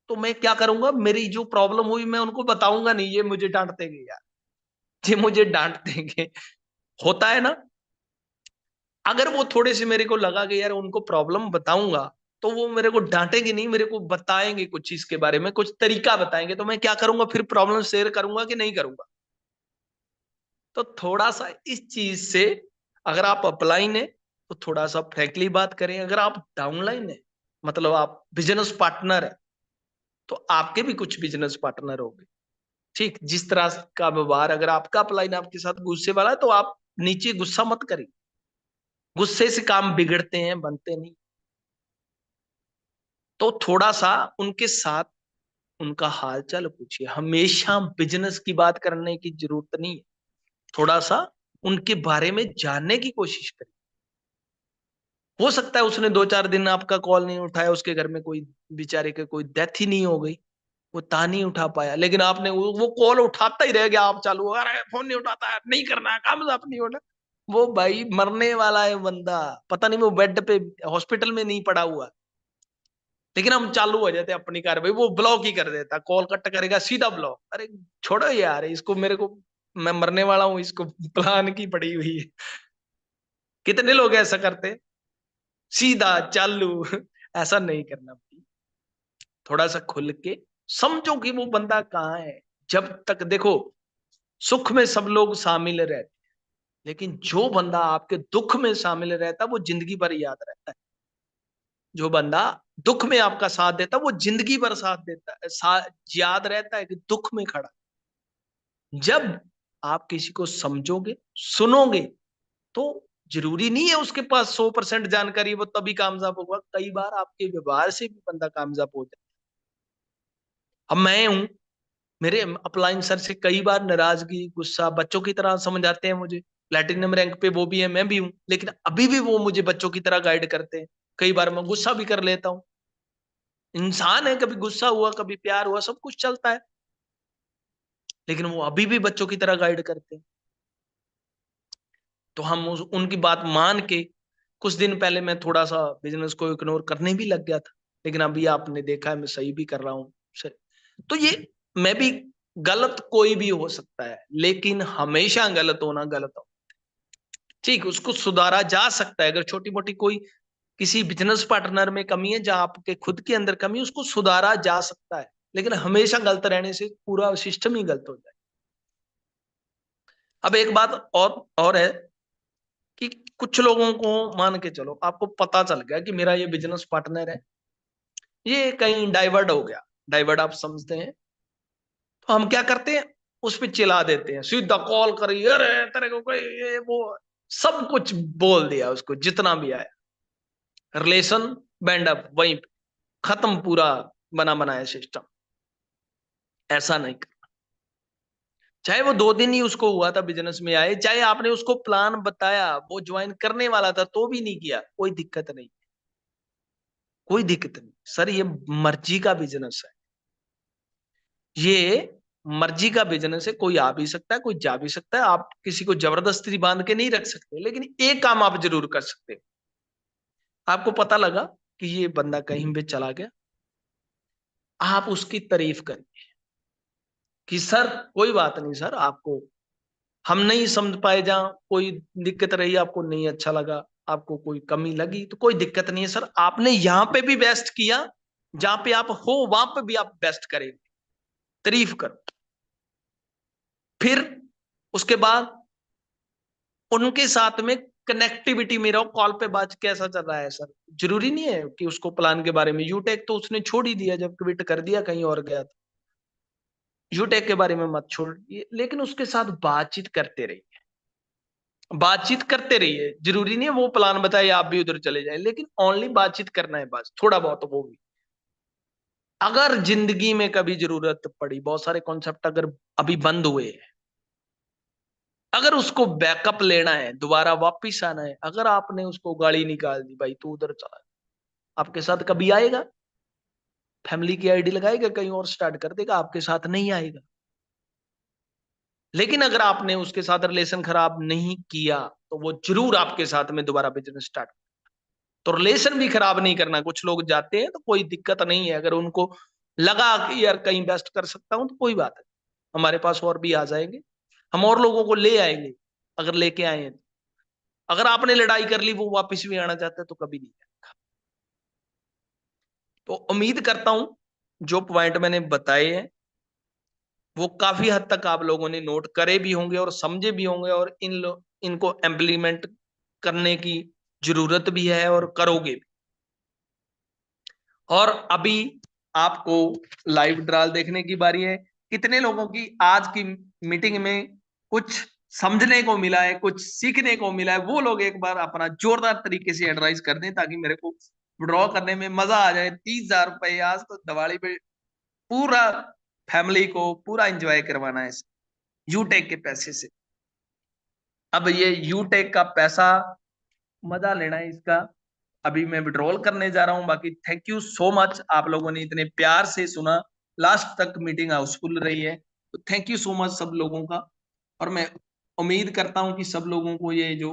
तो मैं क्या करूंगा, मेरी जो प्रॉब्लम हुई मैं उनको बताऊंगा नहीं, ये मुझे डांट देंगे यार, ये मुझे डांट देंगे। होता है ना, अगर वो थोड़े से मेरे को लगा कि यार उनको प्रॉब्लम बताऊंगा तो वो मेरे को डांटेंगे नहीं, मेरे को बताएंगे कुछ चीज के बारे में, कुछ तरीका बताएंगे, तो मैं क्या करूंगा, फिर प्रॉब्लम शेयर करूंगा कि नहीं करूंगा। तो थोड़ा सा इस चीज से, अगर आप अपलाइन है तो थोड़ा सा फ्रैंकली बात करें, अगर आप डाउनलाइन है मतलब आप बिजनेस पार्टनर है, तो आपके भी कुछ बिजनेस पार्टनर होंगे, ठीक, जिस तरह का व्यवहार, अगर आपका अपलाइन आपके साथ गुस्से वाला है तो आप नीचे गुस्सा मत करिए, गुस्से से काम बिगड़ते हैं, बनते नहीं। तो थोड़ा सा उनके साथ उनका हालचाल पूछिए, हमेशा बिजनेस की बात करने की जरूरत नहीं है, थोड़ा सा उनके बारे में जानने की कोशिश करिए। हो सकता है उसने 2-4 दिन आपका कॉल नहीं उठाया, उसके घर में कोई बेचारे के कोई डेथ ही नहीं हो गई, वो ता नहीं उठा पाया, लेकिन आपने वो कॉल उठाता ही रह गया, आप चालू, अरे फोन नहीं उठाता है, नहीं करना है काम, आप नहीं होना। वो भाई मरने वाला है बंदा, पता नहीं वो बेड पे हॉस्पिटल में नहीं पड़ा हुआ, लेकिन हम चालू हो जाते अपनी कार्रवाई, वो ब्लॉक ही कर देता, कॉल कट करेगा सीधा ब्लॉक। अरे छोड़ो यार इसको, मेरे को, मैं मरने वाला हूँ, इसको प्लान की पड़ी हुई है। कितने लोग ऐसा करते, सीधा चालू। ऐसा नहीं करना भाई, थोड़ा सा खुल के समझो कि वो बंदा कहाँ है। जब तक देखो, सुख में सब लोग शामिल रहते, लेकिन जो बंदा आपके दुख में शामिल रहता है वो जिंदगी भर याद रहता है। जो बंदा दुख में आपका साथ देता है वो जिंदगी भर साथ देता है, याद रहता है कि दुख में खड़ा। जब आप किसी को समझोगे, सुनोगे, तो जरूरी नहीं है उसके पास 100% जानकारी वो तभी कामयाब होगा, कई बार आपके व्यवहार से भी बंदा कामयाब हो जाए। अब मैं हूं, मेरे अपलाइन सर से कई बार नाराजगी, गुस्सा, बच्चों की तरह समझ आते हैं मुझे, प्लैटिनम रैंक पे वो भी है, मैं भी हूं, लेकिन अभी भी वो मुझे बच्चों की तरह गाइड करते हैं। कई बार मैं गुस्सा भी कर लेता हूँ, इंसान है, कभी गुस्सा हुआ, कभी प्यार हुआ, सब कुछ चलता है, लेकिन वो अभी भी बच्चों की तरह गाइड करते हैं। तो हम उनकी बात मान के, कुछ दिन पहले मैं थोड़ा सा बिजनेस को इग्नोर करने भी लग गया था, लेकिन अभी आपने देखा है मैं सही भी कर रहा हूँ। तो ये, मैं भी, गलत कोई भी हो सकता है, लेकिन हमेशा गलत होना गलत हो, ठीक, उसको सुधारा जा सकता है। अगर छोटी मोटी कोई किसी बिजनेस पार्टनर में कमी है, जहां आपके खुद के अंदर कमी है, उसको सुधारा जा सकता है, लेकिन हमेशा गलत रहने से पूरा सिस्टम ही गलत हो जाए। अब एक बात और है कि कुछ लोगों को, मान के चलो आपको पता चल गया कि मेरा ये बिजनेस पार्टनर है, ये कहीं डाइवर्ट हो गया, डाइवर्ट आप समझते हैं, तो हम क्या करते हैं, उस पर चिल्ला देते हैं, सीधा कॉल करी, अरे तेरे को कोई ये वो, सब कुछ बोल दिया उसको, जितना भी आया, रिलेशन बैंड अप वहीं पे, खत्म पूरा बना बनाया सिस्टम। ऐसा नहीं कर, चाहे वो 2 दिन ही उसको हुआ था बिजनेस में आए, चाहे आपने उसको प्लान बताया, वो ज्वाइन करने वाला था तो भी नहीं किया, कोई दिक्कत नहीं, कोई दिक्कत नहीं सर, ये मर्जी का बिजनेस है, ये मर्जी का बिजनेस है, कोई आ भी सकता है, कोई जा भी सकता है, आप किसी को जबरदस्ती बांध के नहीं रख सकते, लेकिन एक काम आप जरूर कर सकते हो, आपको पता लगा कि ये बंदा कहीं पे चला गया, आप उसकी तारीफ करिए कि सर कोई बात नहीं सर, आपको हम नहीं समझ पाए, जहां कोई दिक्कत रही, आपको नहीं अच्छा लगा, आपको कोई कमी लगी, तो कोई दिक्कत नहीं है सर, आपने यहां पे भी बेस्ट किया, जहां पे आप हो वहां पे भी आप बेस्ट करेंगे, तारीफ करो। फिर उसके बाद उनके साथ में कनेक्टिविटी में रहो, कॉल पे बात कैसा चल रहा है सर, जरूरी नहीं है कि उसको प्लान के बारे में, यूटेक तो उसने छोड़ ही दिया जब क्विट कर दिया, कहीं और गया था, यूटेक के बारे में मत छोड़िए, लेकिन उसके साथ बातचीत करते रहिए, बातचीत करते रहिए, जरूरी नहीं है वो प्लान बताए आप भी उधर चले जाए, लेकिन ओनली बातचीत करना है बस, थोड़ा बहुत वो भी। अगर जिंदगी में कभी जरूरत पड़ी, बहुत सारे कॉन्सेप्ट अगर अभी बंद हुए हैं, अगर उसको बैकअप लेना है, दोबारा वापिस आना है, अगर आपने उसको गाड़ी निकाल दी, भाई तू उधर चला, आपके साथ कभी आएगा, फैमिली की आईडी लगाएगा, कहीं और स्टार्ट कर देगा, आपके साथ नहीं आएगा। लेकिन अगर आपने उसके साथ रिलेशन खराब नहीं किया, तो वो जरूर आपके साथ में दोबारा बिजनेस स्टार्ट। तो रिलेशन भी खराब नहीं करना। कुछ लोग जाते हैं तो कोई दिक्कत नहीं है, अगर उनको लगा कि यार कहीं इन्वेस्ट कर सकता हूं तो कोई बात है, हमारे पास और भी आ जाएंगे, हम और लोगों को ले आएंगे अगर लेके आए हैं। अगर आपने लड़ाई कर ली, वो वापस भी आना चाहता है तो कभी नहीं आएगा। तो उम्मीद करता हूं जो पॉइंट मैंने बताए हैं वो काफी हद तक आप लोगों ने नोट करे भी होंगे और समझे भी होंगे, और इनको इम्प्लीमेंट करने की जरूरत भी है और करोगे भी। और अभी आपको लाइव ड्रॉल देखने की बारी है। कितने लोगों की आज की मीटिंग में कुछ समझने को मिला है, कुछ सीखने को मिला है, वो लोग एक बार अपना जोरदार तरीके से एडवाइस कर दें ताकि मेरे को विड्रॉ करने में मजा आ जाए। 30,000 रुपए आज तो दिवाली पे पूरा फैमिली को पूरा एंजॉय करवाना है यूटेक के पैसे से। अब ये यूटेक का पैसा मजा लेना है इसका। अभी मैं विड्रॉल करने जा रहा हूं। बाकी थैंक यू सो मच, आप लोगों ने इतने प्यार से सुना, लास्ट तक मीटिंग हाउसफुल रही है, तो थैंक यू सो मच सब लोगों का। और मैं उम्मीद करता हूं कि सब लोगों को ये जो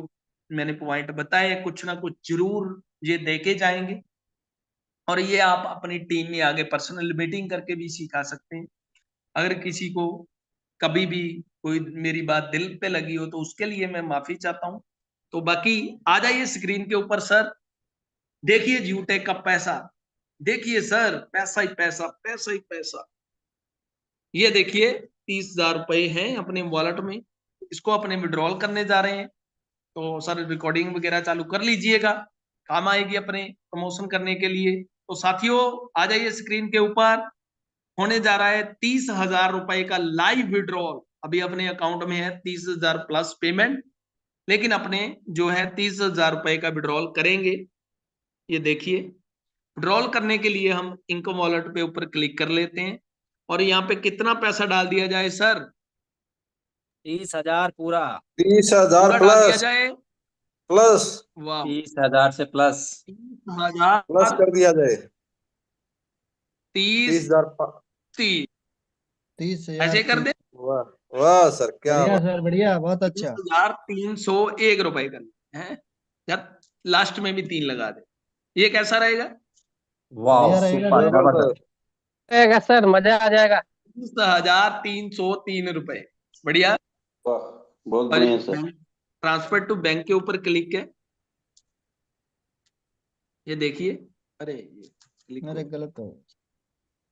मैंने पॉइंट बताए कुछ ना कुछ जरूर ये देके जाएंगे, और ये आप अपनी टीम में आगे पर्सनल मीटिंग करके भी सिखा सकते हैं। अगर किसी को कभी भी कोई मेरी बात दिल पे लगी हो तो उसके लिए मैं माफी चाहता हूं। तो बाकी आ जाइए स्क्रीन के ऊपर सर, देखिए यूटेक का पैसा, देखिए सर पैसा ही पैसा, पैसा ही पैसा। ये देखिए 30,000 रुपए हैं अपने वॉलेट में, इसको अपने विड्रॉल करने जा रहे हैं। तो सर रिकॉर्डिंग वगैरह चालू कर लीजिएगा, काम आएगी अपने प्रमोशन करने के लिए। तो साथियों आ जाइए स्क्रीन के ऊपर, होने जा रहा है 30,000 रुपए का लाइव विड्रॉल। अभी अपने अकाउंट में है 30,000 प्लस पेमेंट, लेकिन अपने जो है 30,000 रुपए का विड्रॉल करेंगे। ये देखिए विड्रॉल करने के लिए हम इनकम वॉलेट पे ऊपर क्लिक कर लेते हैं, और यहाँ पे कितना पैसा डाल दिया जाए सर? 30,000 पूरा। 30,000 पूरा डाल दिया प्लस जाए। प्लस वाह, 30,000 से प्लस। 30,000 प्लस कर दिया जाए। 30 30,000 30 30,000 ऐसे कर दे। वाह वाह सर, क्या बढ़िया बात। सर, बढ़िया, बहुत अच्छा। 30,301 रुपए कर हैं यार, लास्ट में भी 3 लगा दे, ये कैसा रहेगा? बढ़िया रहेगा सर। जबरदस्त। रहेगा सर, मजा आ जाएगा। 30,303 रुपए, बढ़िया। वाह, बहुत और बढ़िया सर। ट्रांसफर टू बैंक के ऊपर क्लिक है, ये देखिए। अरे ये क्लिक अरे गलत हो,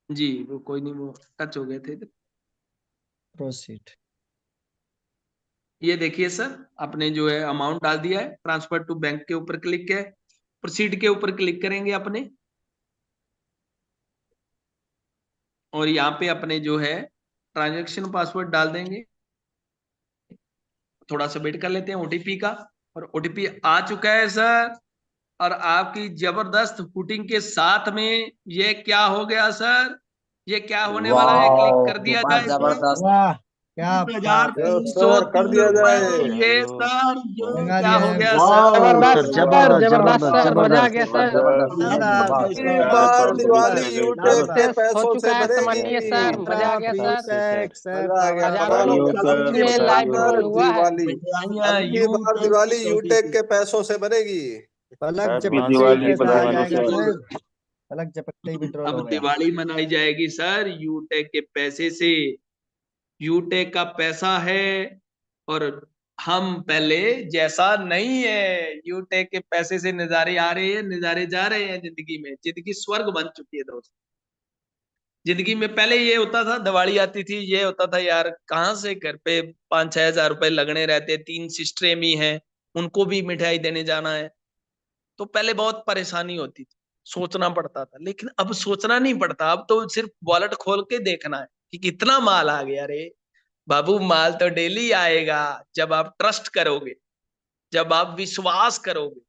जी, वो कोई नहीं, वो टच हो गए थे। प्रोसीड। ये देखिए सर, आपने जो है अमाउंट डाल दिया है, ट्रांसफर टू बैंक के ऊपर क्लिक है, प्रोसीड के ऊपर क्लिक करेंगे अपने, और यहाँ पे अपने जो है ट्रांजैक्शन पासवर्ड डाल देंगे। थोड़ा सा वेट कर लेते हैं ओटीपी का, और ओटीपी आ चुका है सर। और आपकी जबरदस्त फुटिंग के साथ में ये क्या हो गया सर? ये क्या होने वाला है? क्लिक कर दिया जाए सर। वाह, क्या हजार बात है। यो तीन सौ सर, कर तीन दिया रुपए जाए। ये सर, ये लगा क्या दिया हो है। गया वाह, सर? जबरदस्त सर, सर, जबरदस्त सर, मजा आ गया सर। शानदार, अगली बार दिवाली यूटेक के सक्सेस हो पैसों चुका से है, बनेगी। समझिए सर, मजा आ गया सर। मजा आ गया। हजारों कमाल हो लोग गया। के बीच में लाइव विड्रॉल हुआ है। दिवाली, अगली बार दिवाली यूटेक के पैसों से बनेगी। पलक हैप्पी झपकते ही दिवाली, पैसा आ बधाई जाएगा सर। सर। पलक झपकते ही विड्रॉल अब हो गया। दिवाली मनाई जाएगी सर यूटेक के पैसे से। यूटेक का पैसा है, और हम पहले जैसा नहीं है। यूटेक के पैसे से नजारे आ रहे हैं, नजारे जा रहे हैं जिंदगी में। जिंदगी स्वर्ग बन चुकी है दोस्त। जिंदगी में पहले ये होता था, दिवाली आती थी, ये होता था यार कहाँ से घर पे 5-6 हजार रुपए लगने रहते, 3 सिस्टरें भी हैं, उनको भी मिठाई देने जाना है। तो पहले बहुत परेशानी होती थी, सोचना पड़ता था। लेकिन अब सोचना नहीं पड़ता, अब तो सिर्फ वॉलेट खोल के देखना है कि कितना माल आ गया। रे बाबू, माल तो डेली आएगा जब आप ट्रस्ट करोगे, जब आप विश्वास करोगे।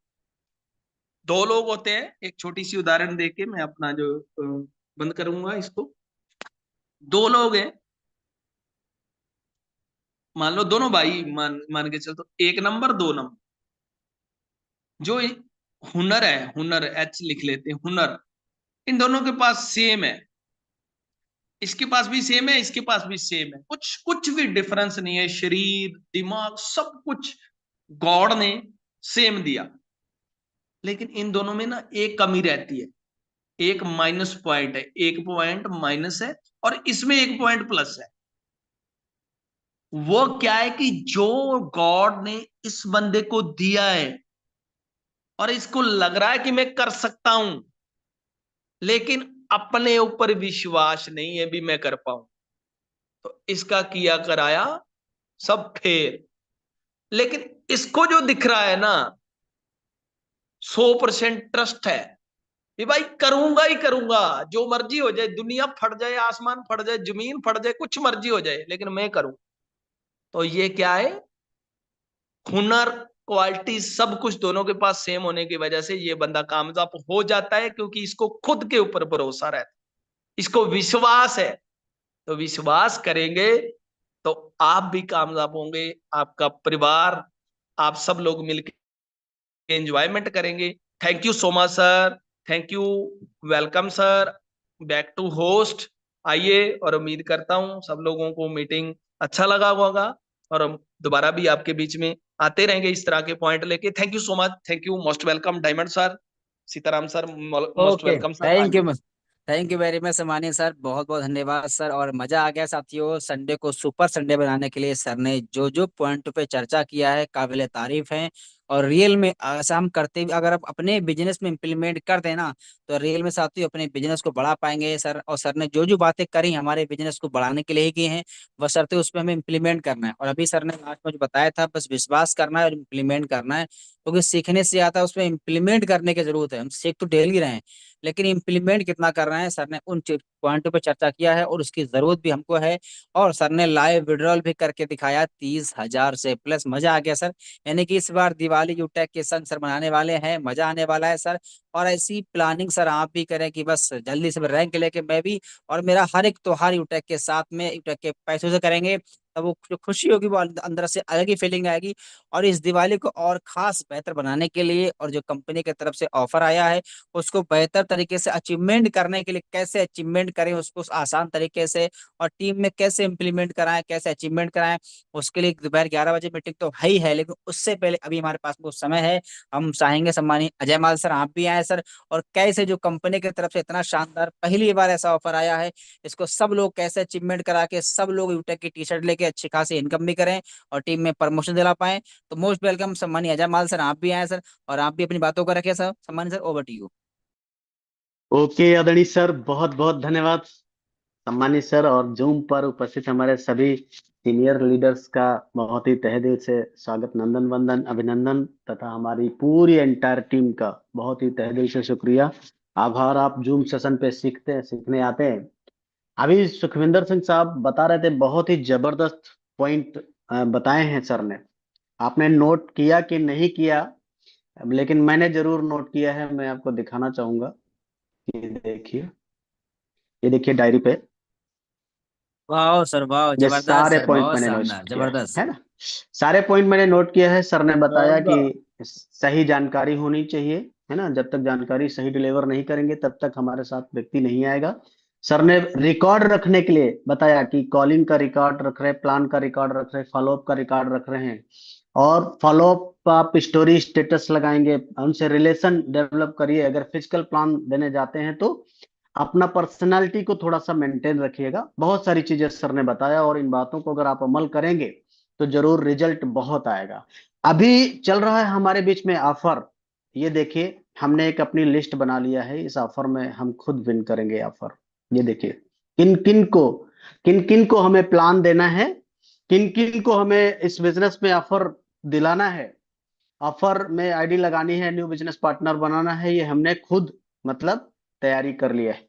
2 लोग होते हैं, एक छोटी सी उदाहरण देके मैं अपना जो बंद करूंगा इसको। 2 लोग हैं, मान लो दोनों भाई, मान के चल, तो 1 नंबर 2 नंबर। जो हुनर है, हुनर एच लिख लेते हैं, हुनर, इन दोनों के पास सेम है। इसके पास भी सेम है, इसके पास भी सेम है, कुछ कुछ भी डिफरेंस नहीं है। शरीर, दिमाग, सब कुछ गॉड ने सेम दिया। लेकिन इन दोनों में ना एक कमी रहती है, एक माइनस पॉइंट है, एक पॉइंट माइनस है और इसमें एक पॉइंट प्लस है। वो क्या है कि जो गॉड ने इस बंदे को दिया है और इसको लग रहा है कि मैं कर सकता हूं, लेकिन अपने ऊपर विश्वास नहीं है भी मैं कर पाऊं, तो इसका किया कराया सब फेर। लेकिन इसको जो दिख रहा है ना, 100% ट्रस्ट है कि भाई करूंगा ही करूंगा, जो मर्जी हो जाए, दुनिया फट जाए, आसमान फट जाए, जमीन फट जाए, कुछ मर्जी हो जाए, लेकिन मैं करूं। तो ये क्या है, हुनर, क्वालिटी, सब कुछ दोनों के पास सेम होने की वजह से ये बंदा कामयाब हो जाता है, क्योंकि इसको खुद के ऊपर भरोसा रहता है, इसको विश्वास है। तो विश्वास करेंगे तो आप भी कामयाब होंगे, आपका परिवार, आप सब लोग मिलकर एंजॉयमेंट करेंगे। Thank you so much sir, thank you, welcome sir, back to host. आइए, और उम्मीद करता हूं सब लोगों को मीटिंग अच्छा लगा होगा और हम दोबारा भी आपके बीच में आते रहेंगे इस तरह के पॉइंट लेके। Thank you so much, thank you, most welcome diamond sir, Sitaram sir, most okay, welcome sir. Thank you very much सम्मानीय सर, बहुत बहुत धन्यवाद सर। और मजा आ गया साथियों, संडे को सुपर संडे बनाने के लिए सर ने जो जो पॉइंट पे चर्चा किया है काबिले तारीफ है। और रियल में ऐसा हम करते अगर आप अपने बिजनेस में इम्प्लीमेंट कर देना तो रियल में साथियों अपने बिजनेस को बढ़ा पाएंगे सर। और सर ने जो जो बातें करी हमारे बिजनेस को बढ़ाने के लिए ही की हैं, वह शर्तें उस पर हमें इम्प्लीमेंट करना है। और अभी सर ने लास्ट में जो बताया था, बस विश्वास करना है और इम्प्लीमेंट करना है, क्योंकि सीखने से आता है, उसमें इम्प्लीमेंट करने की जरूरत है। हम सीख तो डेली रहे हैं, लेकिन इम्प्लीमेंट कितना कर रहे हैं, सर ने उन पॉइंटों पर चर्चा किया है और उसकी जरूरत भी हमको है। और सर ने लाइव विड्रॉल भी करके दिखाया 30,000 से प्लस। मजा आ गया सर। यानी कि इस बार दिवाली यूटेक के संग सर मनाने वाले हैं, मजा आने वाला है सर। और ऐसी प्लानिंग सर आप भी करें कि बस जल्दी से रैंक लेके मैं भी और मेरा हर एक त्योहार यूटेक के साथ में यूटेक के पैसों से करेंगे। तब वो जो खुशी होगी वो अंदर से अलग ही फीलिंग आएगी। और इस दिवाली को और खास बेहतर बनाने के लिए और जो कंपनी की तरफ से ऑफर आया है उसको बेहतर तरीके से अचीवमेंट करने के लिए, कैसे अचीवमेंट करें उसको आसान तरीके से और टीम में कैसे इंप्लीमेंट कराएं, कैसे अचीवमेंट कराएं, उसके लिए दोपहर 11 बजे मीटिंग तो है ही है। लेकिन उससे पहले अभी हमारे पास बहुत समय है। हम चाहेंगे सम्मानित अजय माल सर आप भी आए सर, और कैसे जो कंपनी की तरफ से इतना शानदार पहली बार ऐसा ऑफर आया है, इसको सब लोग कैसे अचीवमेंट करा के सब लोग यूटेक की टी शर्ट लेके अच्छी खासी इनकम भी करें और टीम में प्रमोशन दिला पाए। तो मोस्ट वेलकम सम्मानित अजय माल सर, आप भी आए सर और आप भी अपनी बातों को रखें सर। सम्मानित sir, over to you. Okay आदरणीय सर, बहुत बहुत धन्यवाद सम्मानित सर। और जूम पर उपस्थित हमारे सभी सीनियर लीडर्स का बहुत ही तहे दिल से स्वागत, नंदन वंदन, अभिनंदन, तथा हमारी पूरी एंटायर टीम का बहुत ही तहे दिल से शुक्रिया, आभार। आप जूम सेशन पे सीखने आते हैं। अभी सुखविंदर सिंह साहब बता रहे थे, बहुत ही जबरदस्त पॉइंट बताए हैं सर ने। आपने नोट किया कि नहीं किया, लेकिन मैंने जरूर नोट किया है। मैं आपको दिखाना चाहूंगा। ये देखिए डायरी पे वाह सर, वाह, ये जबरदस्त सारे सर, पॉइंट बहुत मैंने नोट शानदार, किया जबरदस्त। है ना। सारे पॉइंट मैंने नोट किया है। सर ने बताया कि सही जानकारी होनी चाहिए, है ना। जब तक जानकारी सही डिलीवर नहीं करेंगे तब तक हमारे साथ व्यक्ति नहीं आएगा। सर ने रिकॉर्ड रखने के लिए बताया कि कॉलिंग का रिकॉर्ड रख रहे, प्लान का रिकॉर्ड रख रहे, फॉलोअप का रिकॉर्ड रख रहे हैं। और फॉलोअप आप स्टोरी स्टेटस लगाएंगे, उनसे रिलेशन डेवलप करिए। अगर फिजिकल प्लान देने जाते हैं तो अपना पर्सनालिटी को थोड़ा सा मेंटेन रखिएगा। बहुत सारी चीजें सर ने बताया, और इन बातों को अगर आप अमल करेंगे तो जरूर रिजल्ट बहुत आएगा। अभी चल रहा है हमारे बीच में ऑफर। ये देखिए, हमने एक अपनी लिस्ट बना लिया है। इस ऑफर में हम खुद विन करेंगे ऑफर। ये देखिए, किन किन को हमें प्लान देना है, किन किन को हमें इस बिजनेस में ऑफर दिलाना है, ऑफर में आईडी लगानी है, न्यू बिजनेस पार्टनर बनाना है, ये हमने खुद मतलब तैयारी कर लिया है।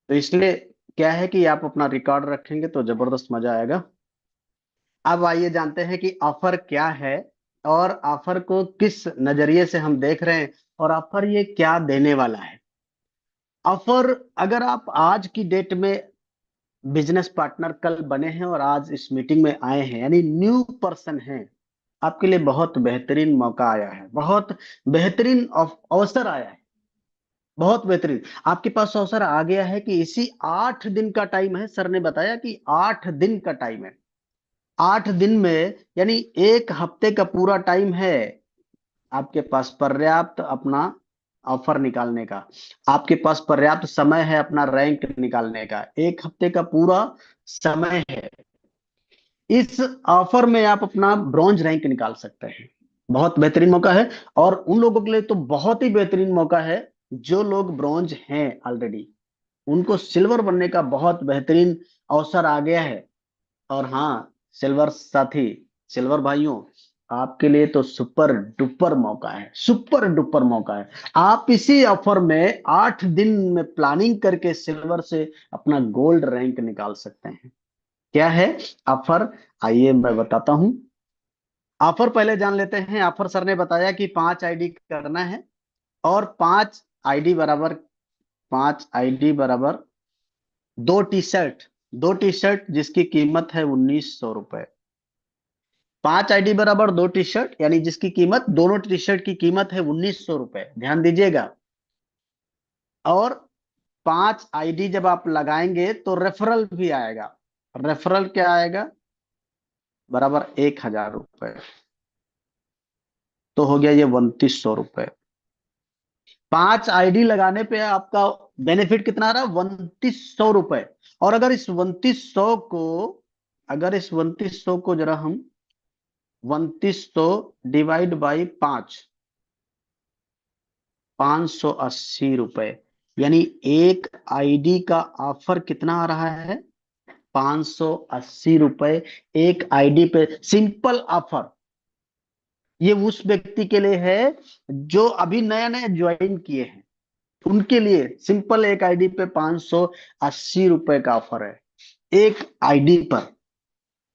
तो इसलिए क्या है कि आप अपना रिकॉर्ड रखेंगे तो जबरदस्त मजा आएगा। अब आइए जानते हैं कि ऑफर क्या है और ऑफर को किस नजरिए से हम देख रहे हैं और ऑफर ये क्या देने वाला है। ऑफर, अगर आप आज की डेट में बिजनेस पार्टनर कल बने हैं और आज इस मीटिंग में आए हैं, यानी न्यू पर्सन हैं, आपके लिए बहुत बेहतरीन मौका आया है, बहुत बेहतरीन अवसर आया है, बहुत बेहतरीन आपके पास अवसर आ गया है कि इसी 8 दिन का टाइम है। सर ने बताया कि 8 दिन का टाइम है। 8 दिन में यानी एक हफ्ते का पूरा टाइम है। आपके पास पर्याप्त अपना ऑफर निकालने का, आपके पास पर्याप्त समय है अपना रैंक निकालने का, 1 हफ्ते का पूरा समय है। इस ऑफर में आप अपना ब्रॉन्ज रैंक निकाल सकते हैं। बहुत बेहतरीन मौका है, और उन लोगों के लिए तो बहुत ही बेहतरीन मौका है जो लोग ब्रॉन्ज हैं ऑलरेडी, उनको सिल्वर बनने का बहुत बेहतरीन अवसर आ गया है। और हाँ, सिल्वर साथी, सिल्वर भाइयों, आपके लिए तो सुपर डुपर मौका है, सुपर डुपर मौका है। आप इसी ऑफर में 8 दिन में प्लानिंग करके सिल्वर से अपना गोल्ड रैंक निकाल सकते हैं। क्या है ऑफर, आइए मैं बताता हूं। ऑफर पहले जान लेते हैं। ऑफर सर ने बताया कि 5 आईडी करना है, और 5 आईडी बराबर 2 टी शर्ट, 2 टी शर्ट जिसकी कीमत है 1900 रुपए। 5 आईडी बराबर 2 टी शर्ट, यानी जिसकी कीमत, दोनों टी शर्ट की कीमत है 1900 रुपए, ध्यान दीजिएगा। और 5 आईडी जब आप लगाएंगे तो रेफरल भी आएगा। रेफरल क्या आएगा, बराबर 1000 रुपए, तो हो गया ये 3200 रुपए। 5 आईडी लगाने पे आपका बेनिफिट कितना आ रहा है, 3200 रुपए। और अगर इस 3200 को जरा हम 3200 डिवाइड बाई 580 रुपए, यानी एक आईडी का ऑफर कितना आ रहा है, 580 रुपए एक आईडी पे। सिंपल ऑफर, ये उस व्यक्ति के लिए है जो अभी नया नया ज्वाइन किए हैं, उनके लिए सिंपल एक आईडी पे 580 रुपए का ऑफर है। एक आईडी पर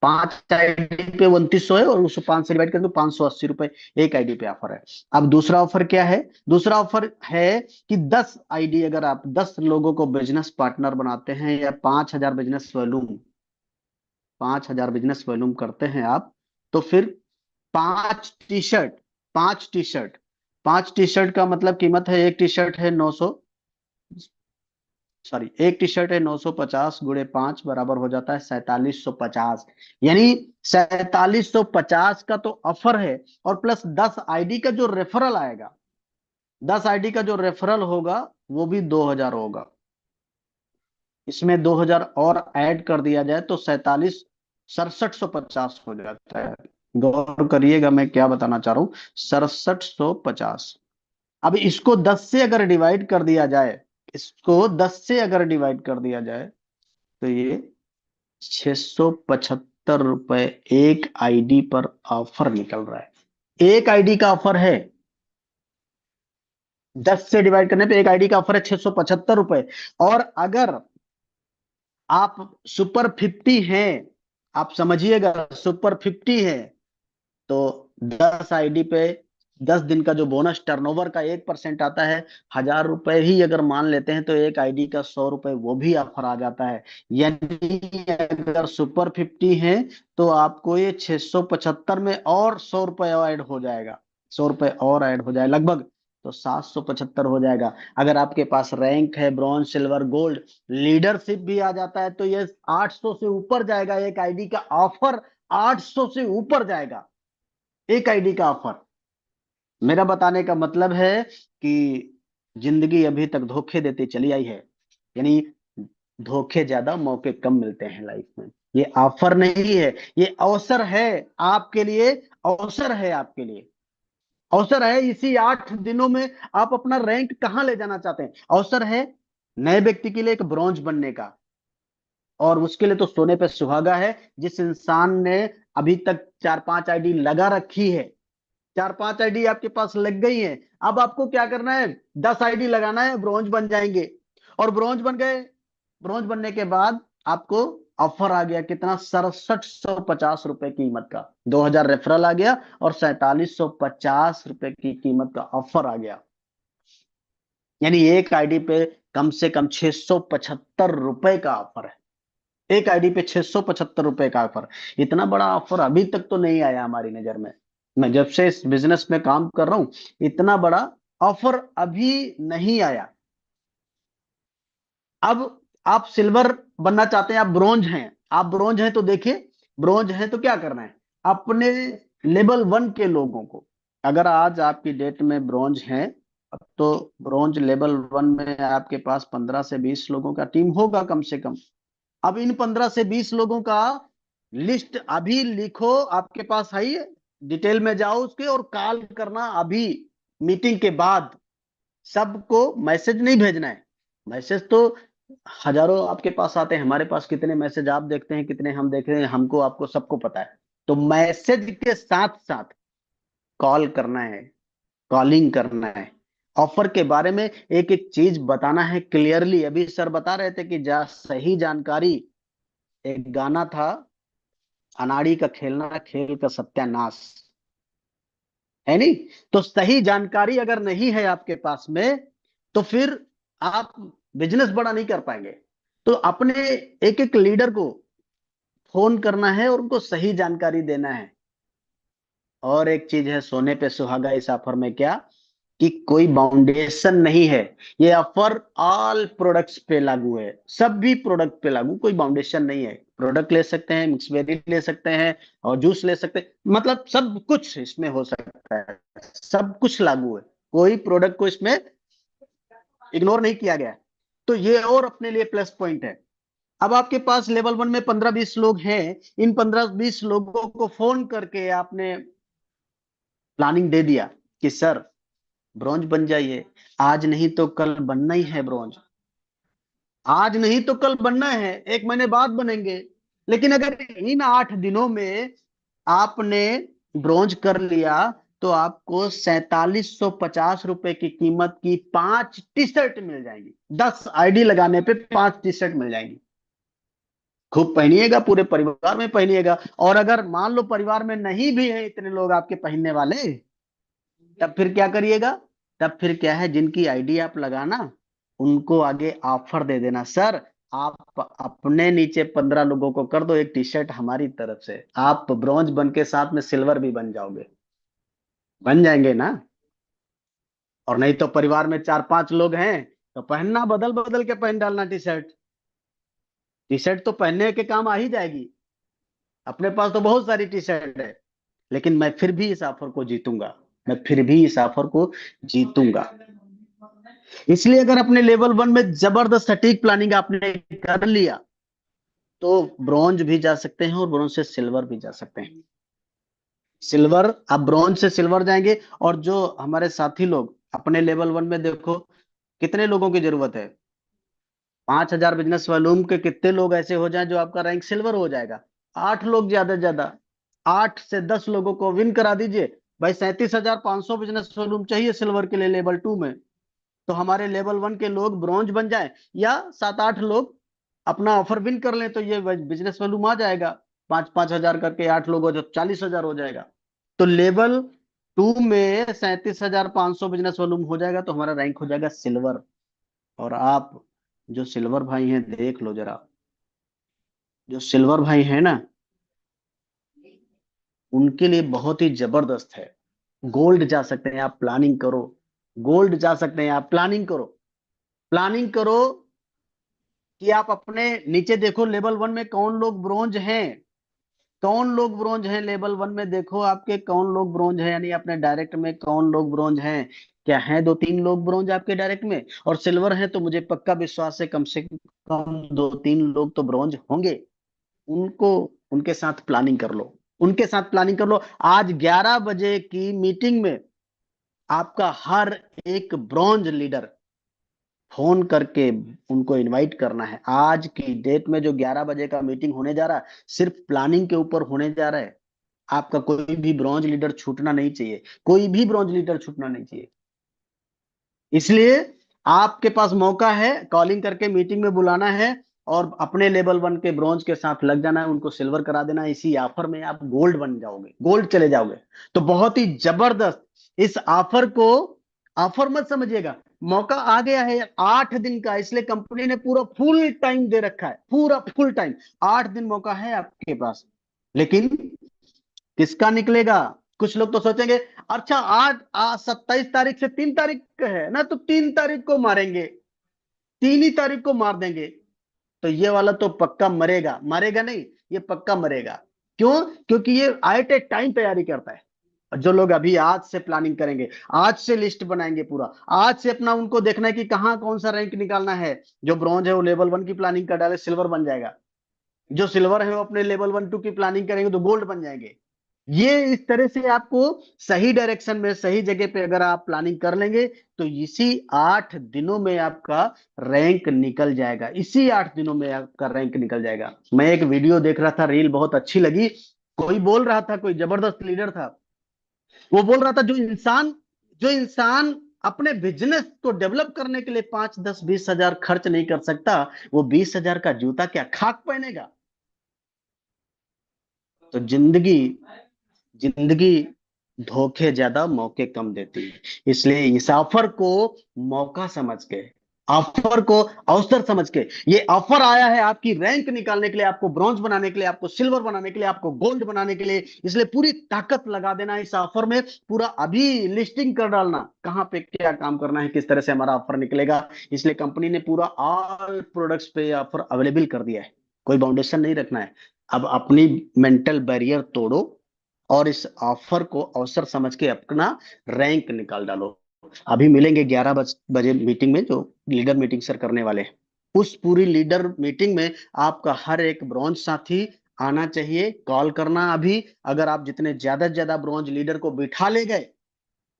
5 आईडी पे 3200 है, और उसको 5 से डिवाइड कर दो, 580 रुपए एक आईडी पे ऑफर है। अब दूसरा ऑफर क्या है, दूसरा ऑफर है कि 10 आईडी, अगर आप 10 लोगों को बिजनेस पार्टनर बनाते हैं, या 5000 बिजनेस वॉल्यूम करते हैं आप, तो फिर 5 टी शर्ट, 5 टी शर्ट का मतलब कीमत है, एक टी शर्ट है 950 गुणे 5 बराबर हो जाता है 4750। यानी 4750 का तो ऑफर है, और प्लस 10 आईडी का जो रेफरल आएगा, 10 आईडी का जो रेफरल होगा वो भी 2000 होगा। इसमें 2000 और ऐड कर दिया जाए तो 6750 हो जाता है। गौर करिएगा मैं क्या बताना चाह रहा हूं, 6750। अब इसको 10 से अगर डिवाइड कर दिया जाए, इसको 10 से अगर डिवाइड कर दिया जाए, तो ये 675 रुपए एक आईडी पर ऑफर निकल रहा है। एक आईडी का ऑफर है, 10 से डिवाइड करने पे एक आईडी का ऑफर है 675 रुपए। और अगर आप सुपर 50 हैं, आप समझिएगा सुपर 50 है, तो 10 आईडी पे 10 दिन का जो बोनस टर्नओवर का 1% आता है, 1000 रुपए ही अगर मान लेते हैं, तो एक आईडी का 100 रुपए वो भी ऑफर आ जाता है। यानी अगर सुपर 50 है तो आपको ये 675 में और 100 रुपए ऐड हो जाएगा, 100 रुपए और ऐड हो जाए, लगभग तो 775 हो जाएगा। अगर आपके पास रैंक है ब्रॉन्ज, सिल्वर, गोल्ड, लीडरशिप भी आ जाता है, तो ये 800 से ऊपर जाएगा। एक आईडी का ऑफर 800 से ऊपर जाएगा, एक आईडी का ऑफर। मेरा बताने का मतलब है कि जिंदगी अभी तक धोखे देती चली आई है, यानी धोखे ज्यादा, मौके कम मिलते हैं लाइफ में। ये ऑफर नहीं है, ये अवसर है आपके लिए, अवसर है आपके लिए, अवसर है। इसी 8 दिनों में आप अपना रैंक कहां ले जाना चाहते हैं, अवसर है नए व्यक्ति के लिए एक ब्रॉन्ज बनने का। और उसके लिए तो सोने पे सुहागा है, जिस इंसान ने अभी तक 4-5 आईडी लगा रखी है, 4-5 आईडी आपके पास लग गई है। अब आपको क्या करना है, 10 आईडी लगाना है, ब्रॉन्ज बन जाएंगे। और ब्रॉन्ज बन गए, ब्रॉन्ज बनने के बाद आपको ऑफर आ गया कितना, 6750 रुपए कीमत का, 2000 रेफरल आ गया, और 4750 रुपए की कीमत का ऑफर आ गया। यानी एक आईडी पे कम से कम 675 रुपए का ऑफर है, एक आईडी पे 675 रुपए का ऑफर। इतना बड़ा ऑफर अभी तक तो नहीं आया हमारी नजर में। मैं जब से इस बिजनेस में काम कर रहा हूं, इतना बड़ा ऑफर अभी नहीं आया। अब आप सिल्वर बनना चाहते हैं, आप ब्रोंज हैं, आप ब्रोंज हैं, तो देखिए ब्रोंज हैं तो क्या करना है, अपने लेवल 1 के लोगों को, अगर आज आपकी डेट में ब्रॉन्ज है तो ब्रॉन्ज लेवल 1 में आपके पास 15 से 20 लोगों का टीम होगा कम से कम। अब इन 15 से 20 लोगों का लिस्ट अभी लिखो, आपके पास है ही है, डिटेल में जाओ उसके और कॉल करना अभी मीटिंग के बाद। सबको मैसेज नहीं भेजना है, मैसेज तो हजारों आपके पास आते हैं, हमारे पास कितने मैसेज आप देखते हैं, कितने हम देख रहे हैं, हमको आपको सबको पता है। तो मैसेज के साथ साथ कॉल करना है, कॉलिंग करना है, ऑफर के बारे में एक एक चीज बताना है क्लियरली। अभी सर बता रहे थे कि सही जानकारी, एक गाना था, अनाड़ी का खेलना खेल का सत्यानाश, है नहीं? तो सही जानकारी अगर नहीं है आपके पास में तो फिर आप बिजनेस बड़ा नहीं कर पाएंगे। तो अपने एक एक लीडर को फोन करना है और उनको सही जानकारी देना है। और एक चीज है सोने पे सुहागा इस ऑफर में, क्या कि कोई बाउंडेशन नहीं है। ये ऑफर ऑल प्रोडक्ट्स पे लागू है, सभी प्रोडक्ट पे लागू, कोई बाउंडेशन नहीं है। प्रोडक्ट ले सकते हैं, मिक्स बेरी ले सकते हैं और जूस ले सकते हैं, मतलब सब कुछ इसमें हो सकता है, सब कुछ लागू है, कोई प्रोडक्ट को इसमें इग्नोर नहीं किया गया है। तो ये और अपने लिए प्लस पॉइंट है। अब आपके पास लेवल 1 में 15-20 लोग हैं, इन 15-20 लोगों को फोन करके आपने प्लानिंग दे दिया कि सर ब्रॉन्ज बन जाइए, आज नहीं तो कल बनना ही है ब्रॉन्ज, आज नहीं तो कल बनना है, 1 महीने बाद बनेंगे। लेकिन अगर इन 8 दिनों में आपने ब्रॉन्ज कर लिया तो आपको 4750 रुपए की कीमत की 5 टी शर्ट मिल जाएंगी। 10 आईडी लगाने पे 5 टी शर्ट मिल जाएंगी। खूब पहनिएगा, पूरे परिवार में पहनिएगा। और अगर मान लो परिवार में नहीं भी है इतने लोग आपके पहनने वाले, तब फिर क्या करिएगा? तब फिर क्या है, जिनकी आईडी आप लगाना उनको आगे ऑफर दे देना, सर आप अपने नीचे 15 लोगों को कर दो एक टी शर्ट हमारी तरफ से, आप ब्रॉन्ज बन के साथ में सिल्वर भी बन जाओगे। बन जाएंगे ना? और नहीं तो परिवार में 4-5 लोग हैं तो पहनना, बदल बदल के पहन डालना टी शर्ट। टी शर्ट तो पहनने के काम आ ही जाएगी, अपने पास तो बहुत सारी टी शर्ट है। लेकिन मैं फिर भी इस ऑफर को जीतूंगा, मैं फिर भी इस ऑफर को जीतूंगा। इसलिए अगर अपने लेवल 1 में जबरदस्त सटीक प्लानिंग आपने कर लिया तो ब्रॉन्ज भी जा सकते हैं और ब्रॉन्ज से सिल्वर भी जा सकते हैं। सिल्वर, आप ब्रॉन्ज से सिल्वर जाएंगे। और जो हमारे साथी लोग अपने लेवल 1 में, देखो कितने लोगों की जरूरत है, 5000 बिजनेस वॉल्यूम के कितने लोग ऐसे हो जाएं जो आपका रैंक सिल्वर हो जाएगा? 8 लोग ज्यादा से ज्यादा, 8 से 10 लोगों को विन करा दीजिए भाई। 37,500 बिजनेस वॉल्यूम चाहिए सिल्वर के लिए लेवल 2 में। तो हमारे लेवल 1 के लोग ब्रॉन्ज बन जाए या 7-8 लोग अपना ऑफर विन कर लें तो ये बिजनेस वॉल्यूम आ जाएगा। 5-5 हजार करके 8 लोग हो, जब 40,000 हो जाएगा। तो लेवल 2 में 37,500 बिजनेस वॉल्यूम हो जाएगा तो हमारा रैंक हो जाएगा सिल्वर। और आप जो सिल्वर भाई हैं, देख लो जरा, जो सिल्वर भाई हैं ना, उनके लिए बहुत ही जबरदस्त है। गोल्ड जा सकते हैं आप, प्लानिंग करो। गोल्ड जा सकते हैं आप, प्लानिंग करो। प्लानिंग करो कि आप अपने नीचे देखो लेवल 1 में कौन लोग ब्रॉन्ज हैं, कौन लोग ब्रॉन्ज हैं लेवल 1 में, देखो आपके कौन लोग ब्रॉन्ज हैं, यानी अपने डायरेक्ट में कौन लोग ब्रॉन्ज हैं। क्या हैं 2-3 लोग ब्रॉन्ज आपके डायरेक्ट में? और सिल्वर है तो मुझे पक्का विश्वास है कम से कम 2-3 लोग तो ब्रॉन्ज होंगे। उनको, उनके साथ प्लानिंग कर लो, उनके साथ प्लानिंग कर लो। आज 11 बजे की मीटिंग में आपका हर एक ब्रॉन्ज लीडर फोन करके उनको इनवाइट करना है। आज की डेट में जो 11 बजे का मीटिंग होने जा रहा है, सिर्फ प्लानिंग के ऊपर होने जा रहा है। आपका कोई भी ब्रॉन्ज लीडर छूटना नहीं चाहिए, कोई भी ब्रॉन्ज लीडर छूटना नहीं चाहिए। इसलिए आपके पास मौका है, कॉलिंग करके मीटिंग में बुलाना है और अपने लेवल 1 के ब्रॉन्ज के साथ लग जाना है, उनको सिल्वर करा देना है। इसी ऑफर में आप गोल्ड बन जाओगे, गोल्ड चले जाओगे। तो बहुत ही जबरदस्त इस ऑफर को, ऑफर मत समझिएगा, मौका आ गया है 8 दिन का, इसलिए कंपनी ने पूरा फुल टाइम दे रखा है, पूरा फुल टाइम। 8 दिन मौका है आपके पास। लेकिन किसका निकलेगा? कुछ लोग तो सोचेंगे अच्छा आज 27 तारीख से 3 तारीख है ना, तो 3 तारीख को मारेंगे, 3 ही तारीख को मार देंगे। तो ये वाला तो पक्का मरेगा, मरेगा नहीं, ये पक्का मरेगा। क्यों? क्योंकि ये आईटे टाइम तैयारी करता है। जो लोग अभी आज से प्लानिंग करेंगे, आज से लिस्ट बनाएंगे, पूरा आज से अपना उनको देखना है कि कहाँ कौन सा रैंक निकालना है। जो ब्रॉन्ज है वो लेवल 1 की प्लानिंग कर डाले, सिल्वर बन जाएगा। जो सिल्वर है वो अपने लेवल 1 2 की प्लानिंग करेंगे तो गोल्ड बन जाएंगे। ये इस तरह से आपको सही डायरेक्शन में, सही जगह पे अगर आप प्लानिंग कर लेंगे तो इसी 8 दिनों में आपका रैंक निकल जाएगा। इसी 8 दिनों में आपका रैंक निकल जाएगा। मैं एक वीडियो देख रहा था, रील बहुत अच्छी लगी। कोई बोल रहा था, कोई जबरदस्त लीडर था, वो बोल रहा था जो इंसान अपने बिजनेस को डेवलप करने के लिए 5 10 20 हजार खर्च नहीं कर सकता, वो 20,000 का जूता क्या खाक पहनेगा। तो जिंदगी धोखे ज्यादा मौके कम देती है। इसलिए इस ऑफर को मौका समझ के, ऑफर को अवसर समझ के, ये ऑफर आया है आपकी रैंक निकालने के लिए, आपको ब्रॉन्ज बनाने के लिए, आपको सिल्वर बनाने के लिए, आपको गोल्ड बनाने के लिए। इसलिए पूरी ताकत लगा देना इस ऑफर में, पूरा अभी लिस्टिंग कर डालना, कहां पे क्या काम करना है, किस तरह से हमारा ऑफर निकलेगा। इसलिए कंपनी ने पूरा ऑल प्रोडक्ट्स पे ऑफर अवेलेबल कर दिया है, कोई बाउंडेशन नहीं रखना है। अब अपनी मेंटल बैरियर तोड़ो और इस ऑफर को अवसर समझ के अपना रैंक निकाल डालो। अभी मिलेंगे 11 बजे मीटिंग में, जो लीडर मीटिंग सर करने वाले हैं। उस पूरी लीडर मीटिंग में आपका हर एक ब्रॉन्ज साथी आना चाहिए। कॉल करना अभी, अगर आप जितने ज्यादा से ज्यादा ब्रॉन्ज लीडर को बिठा ले गए,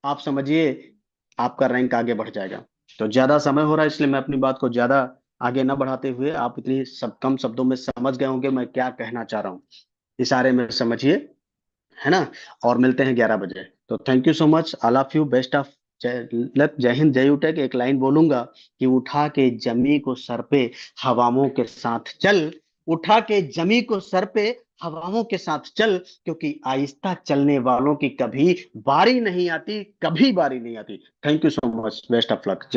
आप समझिए आपका रैंक आगे बढ़ जाएगा। तो ज्यादा समय हो रहा है, इसलिए मैं अपनी बात को ज्यादा आगे न बढ़ाते हुए, आप इतनी कम शब्दों में समझ गए होंगे मैं क्या कहना चाह रहा हूँ, इशारे में समझिए, है ना। और मिलते हैं 11 बजे। तो thank you so much, all of you, best of luck, जय हिंद, जय यूटेक। एक लाइन बोलूंगा कि उठा के जमी को सर पे हवाओं के साथ चल, उठा के जमी को सर पे हवाओं के साथ चल, क्योंकि आहिस्ता चलने वालों की कभी बारी नहीं आती, कभी बारी नहीं आती। Thank you so much, best of luck.